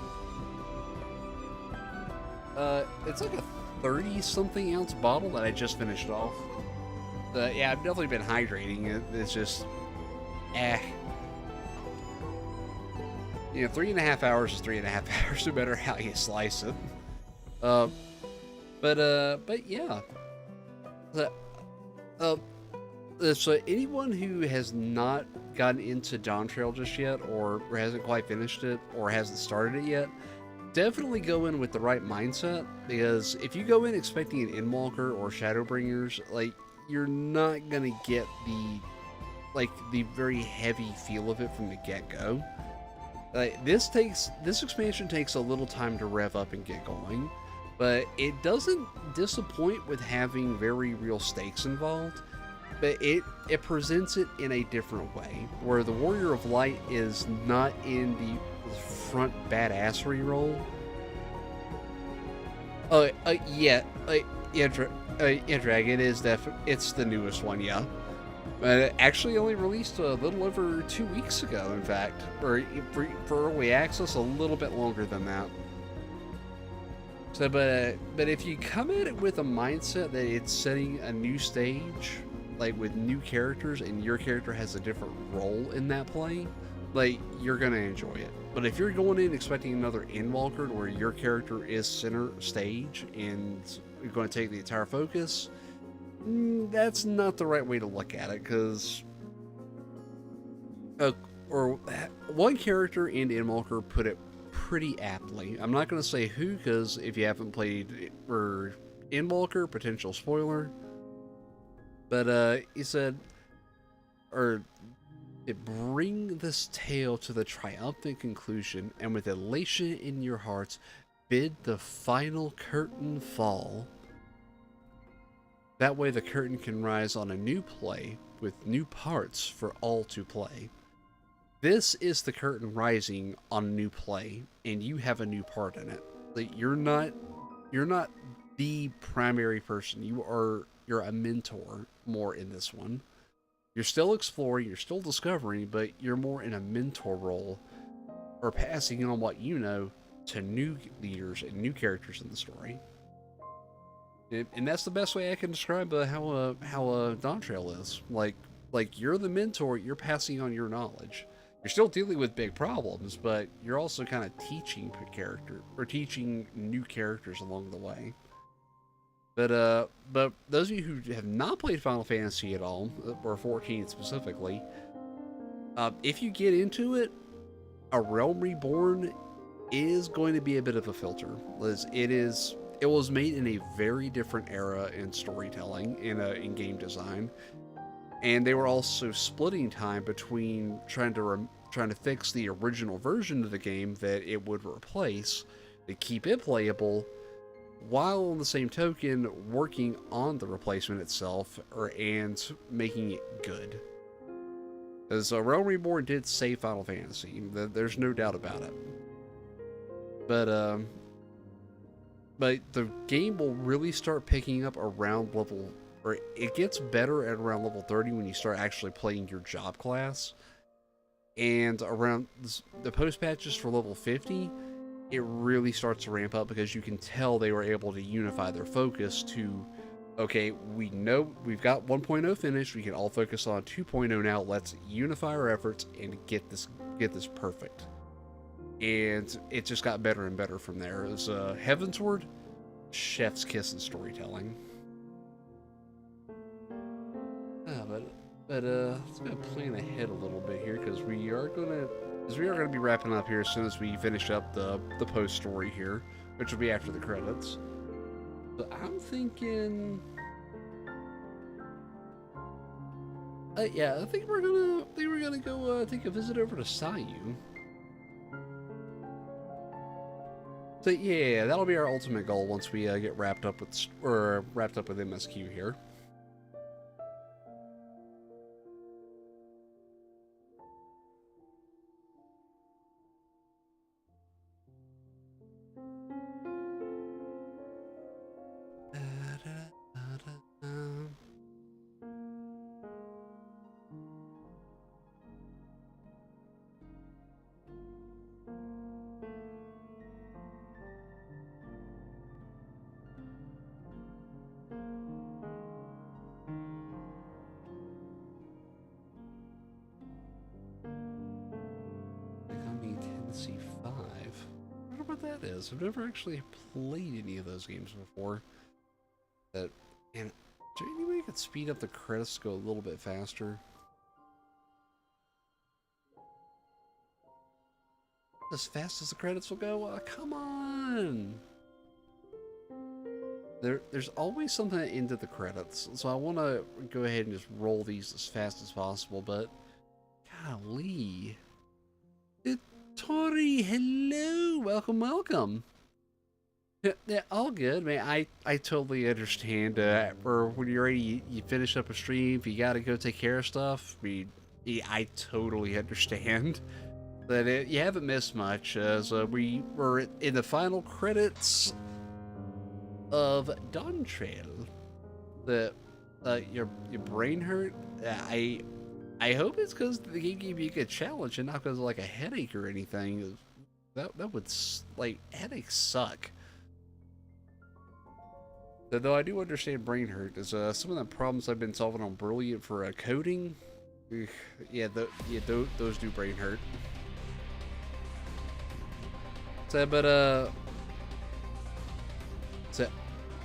It's like a 30-something ounce bottle that I just finished off. Yeah, I've definitely been hydrating. It's just, you know, 3.5 hours is 3.5 hours, no matter how you slice it. But yeah. So anyone who has not gotten into Dawn Trail just yet, or hasn't quite finished it, or hasn't started it yet, definitely go in with the right mindset, because if you go in expecting an Endwalker or Shadowbringers, like, you're not gonna get the very heavy feel of it from the get-go. This expansion takes a little time to rev up and get going, but it doesn't disappoint with having very real stakes involved. But it presents it in a different way, where the Warrior of Light is not in the front badassery role. Drag, it is it's the newest one, yeah. It actually only released a little over 2 weeks ago, in fact, or for early access, a little bit longer than that. So, but if you come at it with a mindset that it's setting a new stage, like with new characters, and your character has a different role in that play, like, you're gonna enjoy it. But if you're going in expecting another Endwalker where your character is center stage and you're going to take the entire focus, that's not the right way to look at it, because or one character in Endwalker put it pretty aptly. I'm not going to say who, because if you haven't played for Endwalker, potential spoiler. But he said, bring this tale to the triumphant conclusion, and with elation in your hearts, bid the final curtain fall. That way the curtain can rise on a new play, with new parts for all to play. This is the curtain rising on a new play, and you have a new part in it. Like, you're not the primary person. You're a mentor more in this one. You're still exploring, you're still discovering, but you're more in a mentor role or passing on what you know to new leaders and new characters in the story. And that's the best way I can describe how Dawntrail is. Like you're the mentor, you're passing on your knowledge. You're still dealing with big problems, but you're also kind of teaching teaching new characters along the way. But those of you who have not played Final Fantasy at all, or 14 specifically, if you get into it, A Realm Reborn is going to be a bit of a filter. It was made in a very different era in storytelling and in game design, and they were also splitting time between trying to fix the original version of the game that it would replace to keep it playable, while on the same token working on the replacement itself and making it good. As Realm Reborn did save Final Fantasy, there's no doubt about it. But the game will really start picking up around level, or it gets better at around level 30 when you start actually playing your job class. And around the post patches for level 50, it really starts to ramp up because you can tell they were able to unify their focus to, okay, we know we've got 1.0 finished, we can all focus on 2.0 now, let's unify our efforts and get this perfect. And it just got better and better from there. It was Heavensward, chef's kiss in storytelling. But let's go plan ahead a little bit here, because we are gonna be wrapping up here as soon as we finish up the post story here, which will be after the credits. So I'm thinking, yeah, I think we're gonna go take a visit over to Sayu. So yeah, that'll be our ultimate goal once we get wrapped up with MSQ here. Fantasy XIV. I wonder what that is. I've never actually played any of those games before. And is there any way I could speed up the credits to go a little bit faster? As fast as the credits will go? Come on! There's always something at the end of the credits, so I want to go ahead and just roll these as fast as possible, but golly. Tori, hello! Welcome. Yeah, all good, man. I totally understand. Or when you're ready, you finish up a stream, if you gotta go take care of stuff, I totally understand. But you haven't missed much, as we were in the final credits of Dawntrail. Your brain hurt? I hope it's because the game gave you a good challenge and not because of like a headache or anything. That would, like, headaches suck. Though I do understand brain hurt, is some of the problems I've been solving on Brilliant for coding. Yeah, those do brain hurt.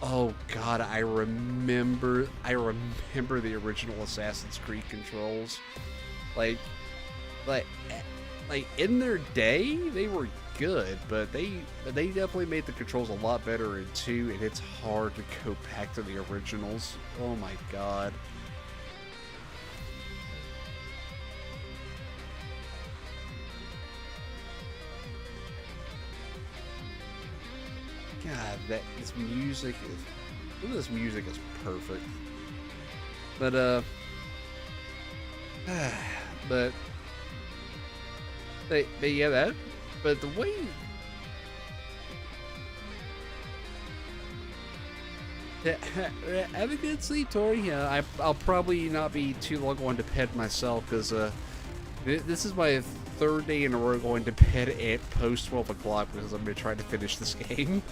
Oh god, I remember the original Assassin's Creed controls. Like in their day, they were good, but they definitely made the controls a lot better in 2, and it's hard to go back to the originals. Oh my god. God, this music is perfect. But yeah, but the way have a good sleep, Tori. I'll probably not be too long going to bed myself, because this is my third day in a row going to bed at post 12 o'clock because I'm going to try to finish this game.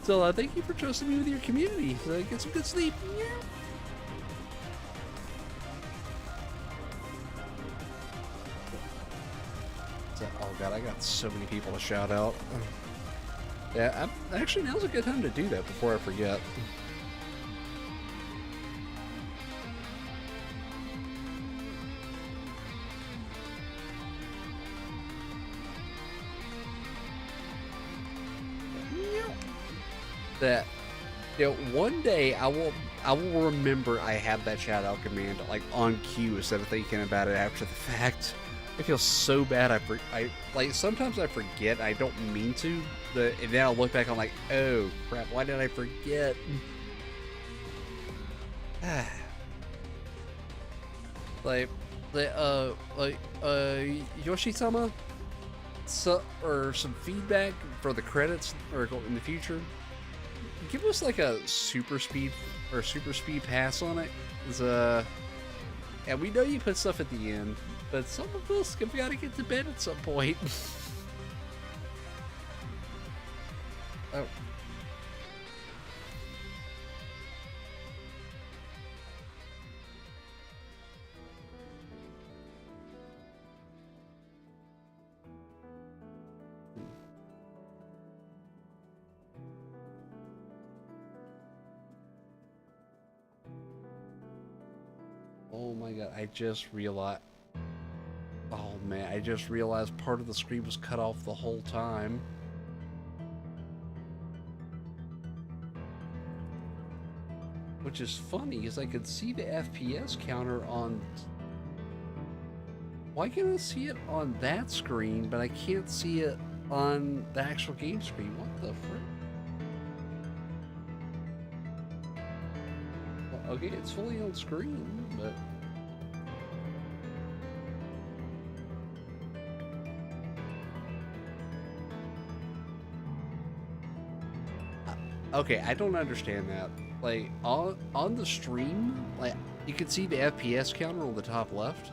So thank you for trusting me with your community. So get some good sleep. Yeah. So, oh god, I got so many people to shout out. Yeah, actually now's a good time to do that before I forget. That, you know, one day I will remember I have that shout out command like on cue instead of thinking about it after the fact. I feel so bad. I like sometimes I forget. I don't mean to, and then I'll look back. I'm like, oh crap! Why did I forget? Yoshi-sama, or some feedback for the credits or in the future. Give us like a super speed pass on it. And we know you put stuff at the end, but some of us have got to get to bed at some point. Oh. Oh my god, I just realized... Oh man, I just realized part of the screen was cut off the whole time. Which is funny, because I could see the FPS counter on... Why can I see it on that screen, but I can't see it on the actual game screen? What the frick? Okay, it's fully on screen, but... Okay, I don't understand that. Like, on the stream, like, you can see the FPS counter on the top left,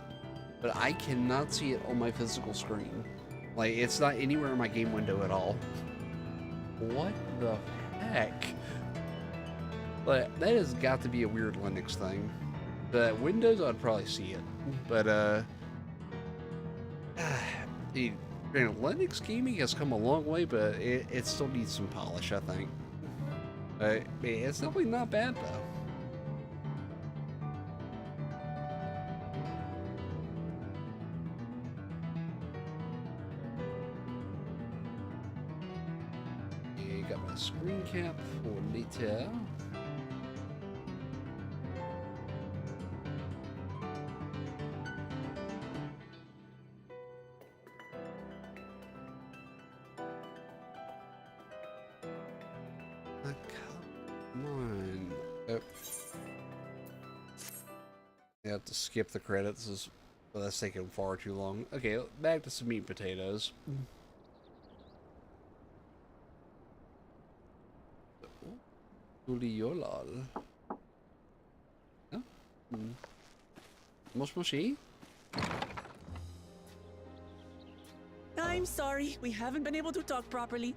but I cannot see it on my physical screen. Like, it's not anywhere in my game window at all. What the heck? But that has got to be a weird Linux thing. The Windows, I'd probably see it. But, Linux gaming has come a long way, but it still needs some polish, I think. It's definitely not bad, though. Okay, got my screen cap for later. I have to skip the credits, well, that's taking far too long. Okay, back to some meat and potatoes. Uliolal. Mosh moshi?
I'm sorry, we haven't been able to talk properly.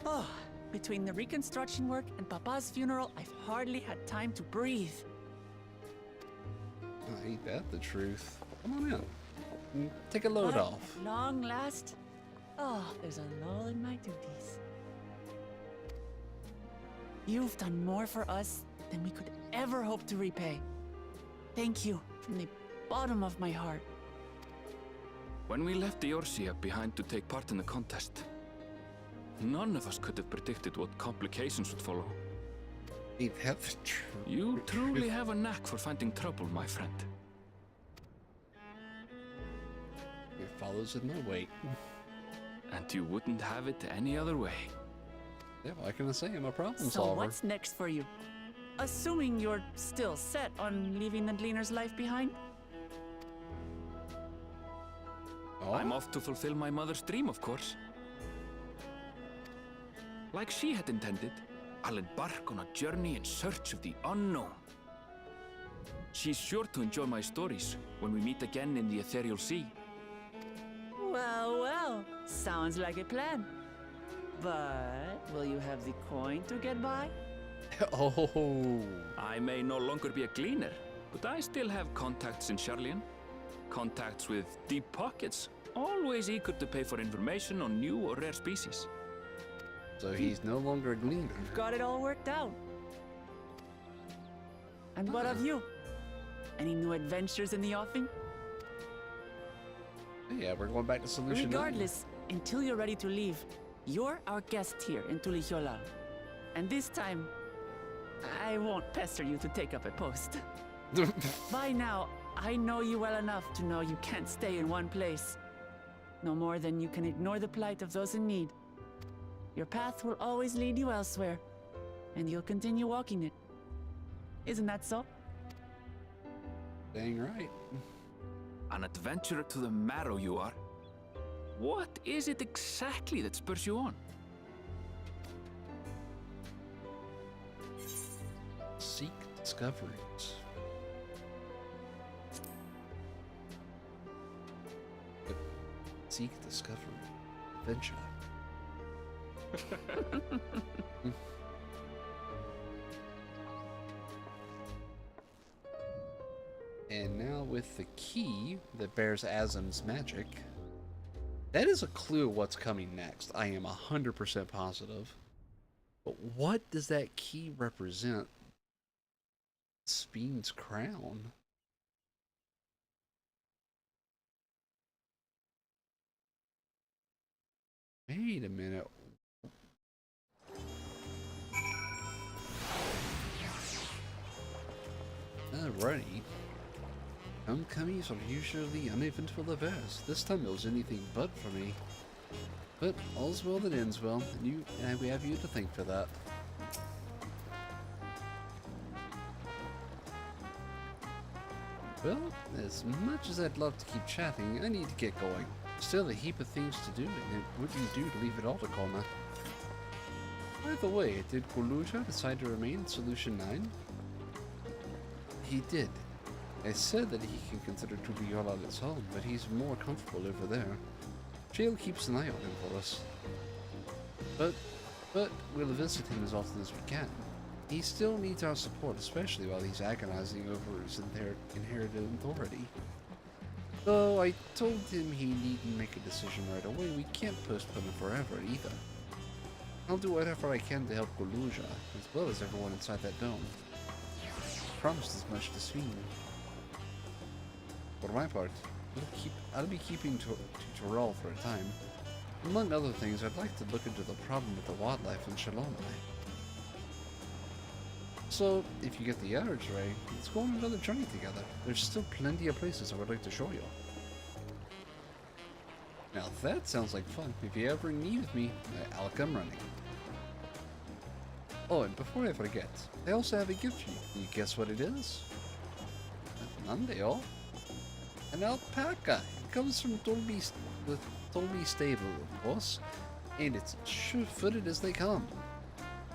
Oh, between the reconstruction work and Papa's funeral, I've hardly had time to breathe.
Ain't that the truth? Come on in. Take a load off.
At long last, there's a lull in my duties. You've done more for us than we could ever hope to repay. Thank you from the bottom of my heart.
When we left Eorzea behind to take part in the contest, none of us could have predicted what complications would follow.
That's true.
You truly have a knack for finding trouble, my friend.
It follows in my wake.
And you wouldn't have it any other way.
Yeah, what can I say? I'm a problem
So
solver.
what's next for you? Assuming you're still set on leaving the Gleaner's life behind?
Oh?
I'm off to fulfill my mother's dream, of course. Like she had intended, I'll embark on a journey in search of the unknown. She's sure to enjoy my stories when we meet again in the ethereal sea.
Well, well, sounds like a plan. But will you have the coin to get by?
Oh.
I may no longer be a gleaner, but I still have contacts in Charlian. Contacts with deep pockets, always eager to pay for information on new or rare species.
So he's no longer a gleaner.
Got it all worked out. And what of you? Any new adventures in the offing?
Yeah, we're going back to Solution 9.
Regardless, until you're ready to leave, you're our guest here in Tulihyolal. And this time, I won't pester you to take up a post. By now, I know you well enough to know you can't stay in one place. No more than you can ignore the plight of those in need. Your path will always lead you elsewhere, and you'll continue walking it. Isn't that so?
Dang right.
An adventurer to the marrow you are. What is it exactly that spurs you on?
Seek discoveries. Seek discovery. Adventure. And now with the key that bears Azim's magic, that is a clue of what's coming next. I am 100% positive. But what does that key represent? Speen's crown. Wait a minute. Alrighty. Homecomings are usually uneventful affairs. This time it was anything but for me. But all's well that ends well, and we have you to thank for that. Well, as much as I'd love to keep chatting, I need to get going. Still a heap of things to do, and it wouldn't do to leave it all to Kona. By the way, did Goluja decide to remain in Solution 9? He did. I said that he can consider Tulihyolal his home, but he's more comfortable over there. Jail keeps an eye on him for us. But we'll visit him as often as we can. He still needs our support, especially while he's agonizing over his inherited authority. Though I told him he needn't make a decision right away, we can't postpone it forever either. I'll do whatever I can to help Goluja, as well as everyone inside that dome. I promised as much to Sveen. For my part, I'll be keeping Tutorel for a time. Among other things, I'd like to look into the problem with the wildlife in Shalomai. So, if you get the urge, Ray, let's go on another journey together. There's still plenty of places I would like to show you. Now that sounds like fun. If you ever need me, I'll come running. Oh, and before I forget, I also have a gift for you. Can you guess what it is? Nandeo. An alpaca. It comes from Dolby Stable, of course, and it's sure-footed as they come.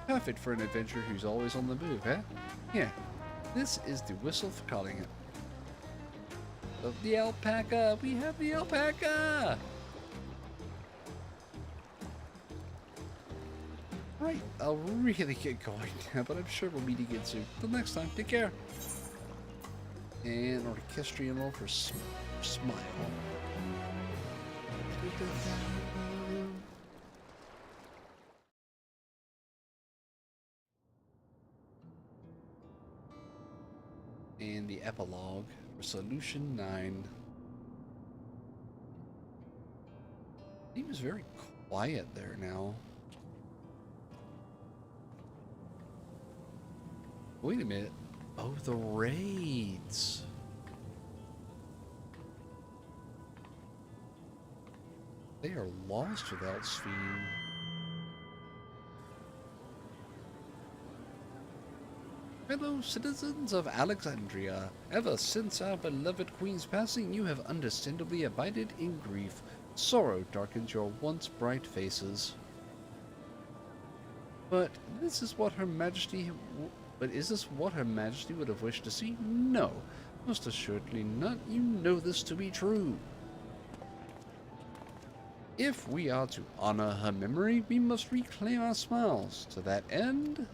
Perfect for an adventurer who's always on the move, eh? Here, this is the whistle for calling it. Of the alpaca! We have the alpaca! Right, I'll really get going now, but I'm sure we'll meet again soon. Till next time, take care. And orchestrion for smile. And the epilogue for Solution 9. He was very quiet there now. Wait a minute. Oh, the raids. They are lost without Sveen. Fellow citizens of Alexandria, ever since our beloved queen's passing, you have understandably abided in grief. Sorrow darkens your once bright faces. But is this what Her Majesty would have wished to see? No, most assuredly not. You know this to be true. If we are to honor her memory, we must reclaim our smiles. To that end,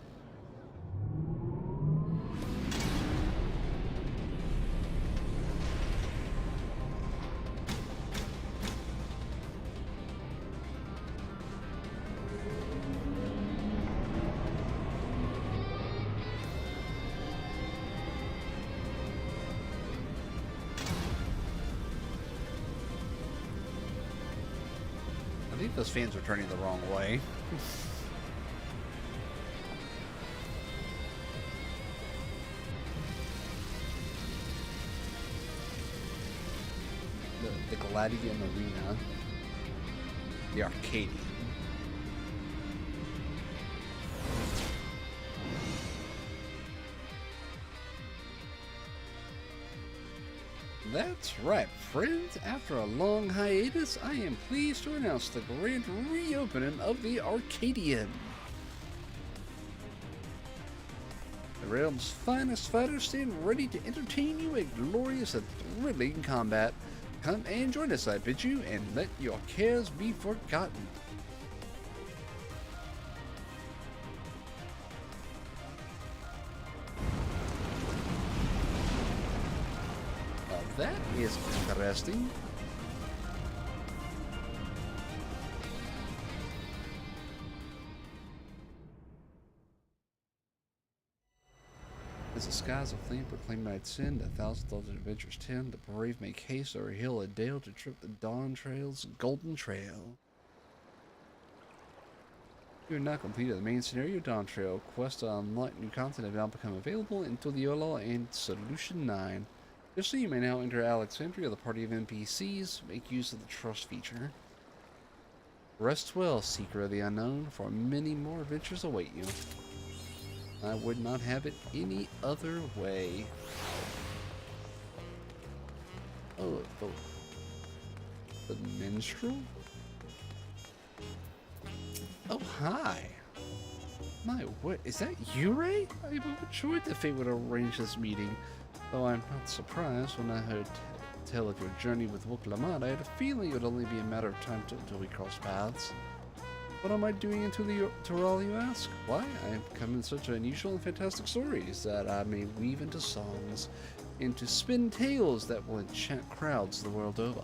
I think those fans are turning the wrong way. the Gladian Arena. The Arcadian. That's right, friends. After a long hiatus, I am pleased to announce the grand reopening of the Arcadian. The realm's finest fighters stand ready to entertain you in glorious and thrilling combat. Come and join us, I bid you, and let your cares be forgotten. Well, that is interesting. As the skies of flame proclaim night's end, 1,000 adventures tend, the brave make haste o'er hill and dale to trip the dawn trail's golden trail. You are now completed the main scenario Dawn Trail. Quests to unlock new content have now become available in Tuliola and Solution 9. Just so you may now enter Alexandria, the party of NPCs, make use of the trust feature. Rest well, Seeker of the Unknown, for many more adventures await you. I would not have it any other way. Oh, the minstrel? Oh, hi. My, what, is that you, Ray? I would have enjoyed that fate would arrange this meeting, though I'm not surprised when I heard tell of your journey with Wuklamad. I had a feeling it would only be a matter of time until we cross paths. What am I doing in Tyrol, you ask? Why, I have come in such unusual and fantastic stories that I may weave into songs, and to spin tales that will enchant crowds the world over.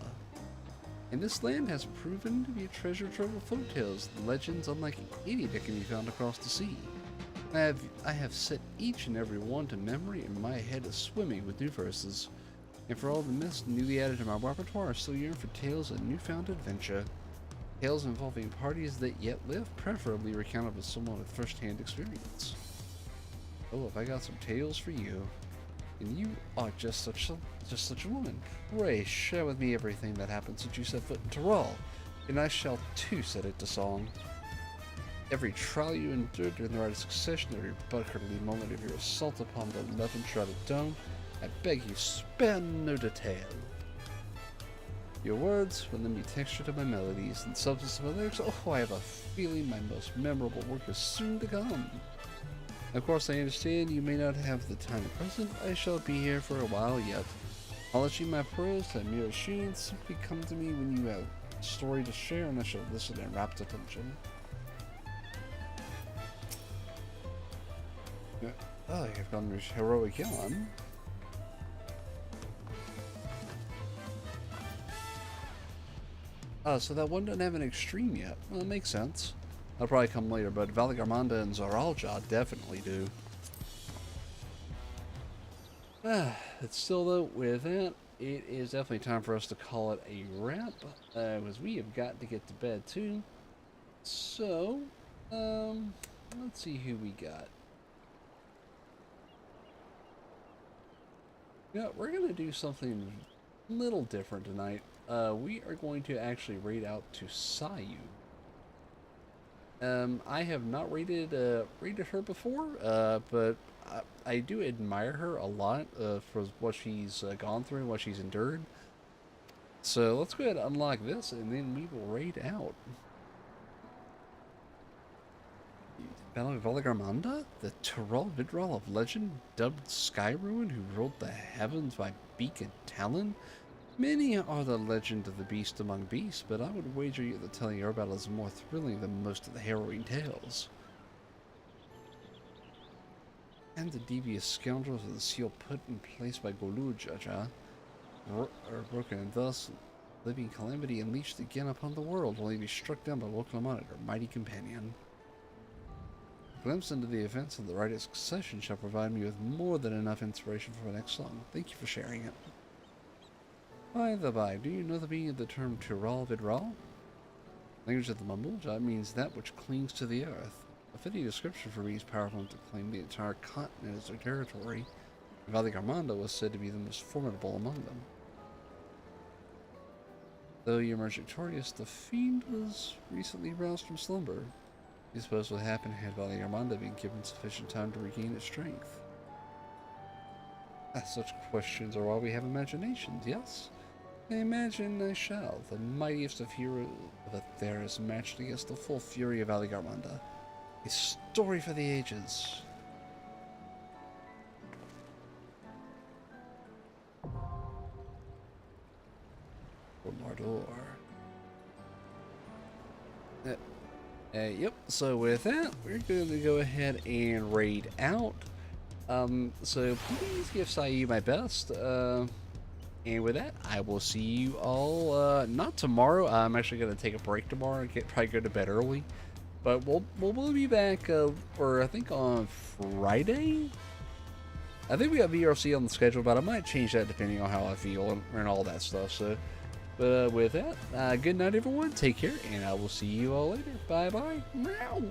And this land has proven to be a treasure trove of folk tales, legends unlike any that can be found across the sea. I have set each and every one to memory, and my head is swimming with new verses. And for all the myths newly added to my repertoire, I still yearn for tales of newfound adventure. Tales involving parties that yet live, preferably recounted with someone with first-hand experience. Oh, have I got some tales for you? And you are just such a woman. Pray share with me everything that happened since you set foot in Tyrol, and I shall too set it to song. Every trial you endured during the rite of succession, every butterly moment of your assault upon the 11-shrouded dome, I beg you, spare no detail. Your words will lend me texture to my melodies and substance to my lyrics. Oh, I have a feeling my most memorable work is soon to come. Of course, I understand you may not have the time at present. I shall be here for a while yet. Polishing my prose to mere machines, simply come to me when you have a story to share, and I shall listen in rapt attention. Oh, you've gone your heroic yawn. Oh, so that one doesn't have an extreme yet. Well, that makes sense. That'll probably come later, but Valigarmanda and Zoralja definitely do. It's still though, with that, it is definitely time for us to call it a wrap, as we have got to get to bed too. So, let's see who we got. Yeah, we're gonna do something a little different tonight. We are going to actually raid out to Sayu. I have not raided her before, but I do admire her a lot for what she's gone through and what she's endured. So let's go ahead and unlock this, and then we will raid out. Battle of Valigarmanda, the Tyrol of legend, dubbed Sky Ruin, who ruled the heavens by beak and talon. Many are the legend of the beast among beasts, but I would wager you that telling your battle is more thrilling than most of the harrowing tales. And the devious scoundrels of the seal put in place by Golujaja are broken, and thus living calamity unleashed again upon the world, only to be struck down by local monitor, mighty companion. A glimpse into the events of the rite of succession shall provide me with more than enough inspiration for my next song. Thank you for sharing it. By the by, do you know the meaning of the term Tiral Vidral? Language of the Mamulja means that which clings to the earth. A fitting description for beings powerful enough to claim the entire continent as their territory. Valdegarmanda was said to be the most formidable among them. Though you emerged victorious, the fiend was recently roused from slumber. You suppose what happened had Valdegarmanda been given sufficient time to regain its strength? Such questions are why we have imaginations, yes? I imagine I shall. The mightiest of heroes of Atheris matched against the full fury of Valdegarmanda. A story for the ages. Mordor. Yep, so with that, we're going to go ahead and raid out. So please give Saeed my best. And with that, I will see you all, not tomorrow. I'm actually going to take a break tomorrow and probably go to bed early. But we'll be back, for I think on Friday. I think we got VRC on the schedule, but I might change that depending on how I feel and all that stuff. So, but with that, good night everyone. Take care, and I will see you all later. Bye bye. Meow.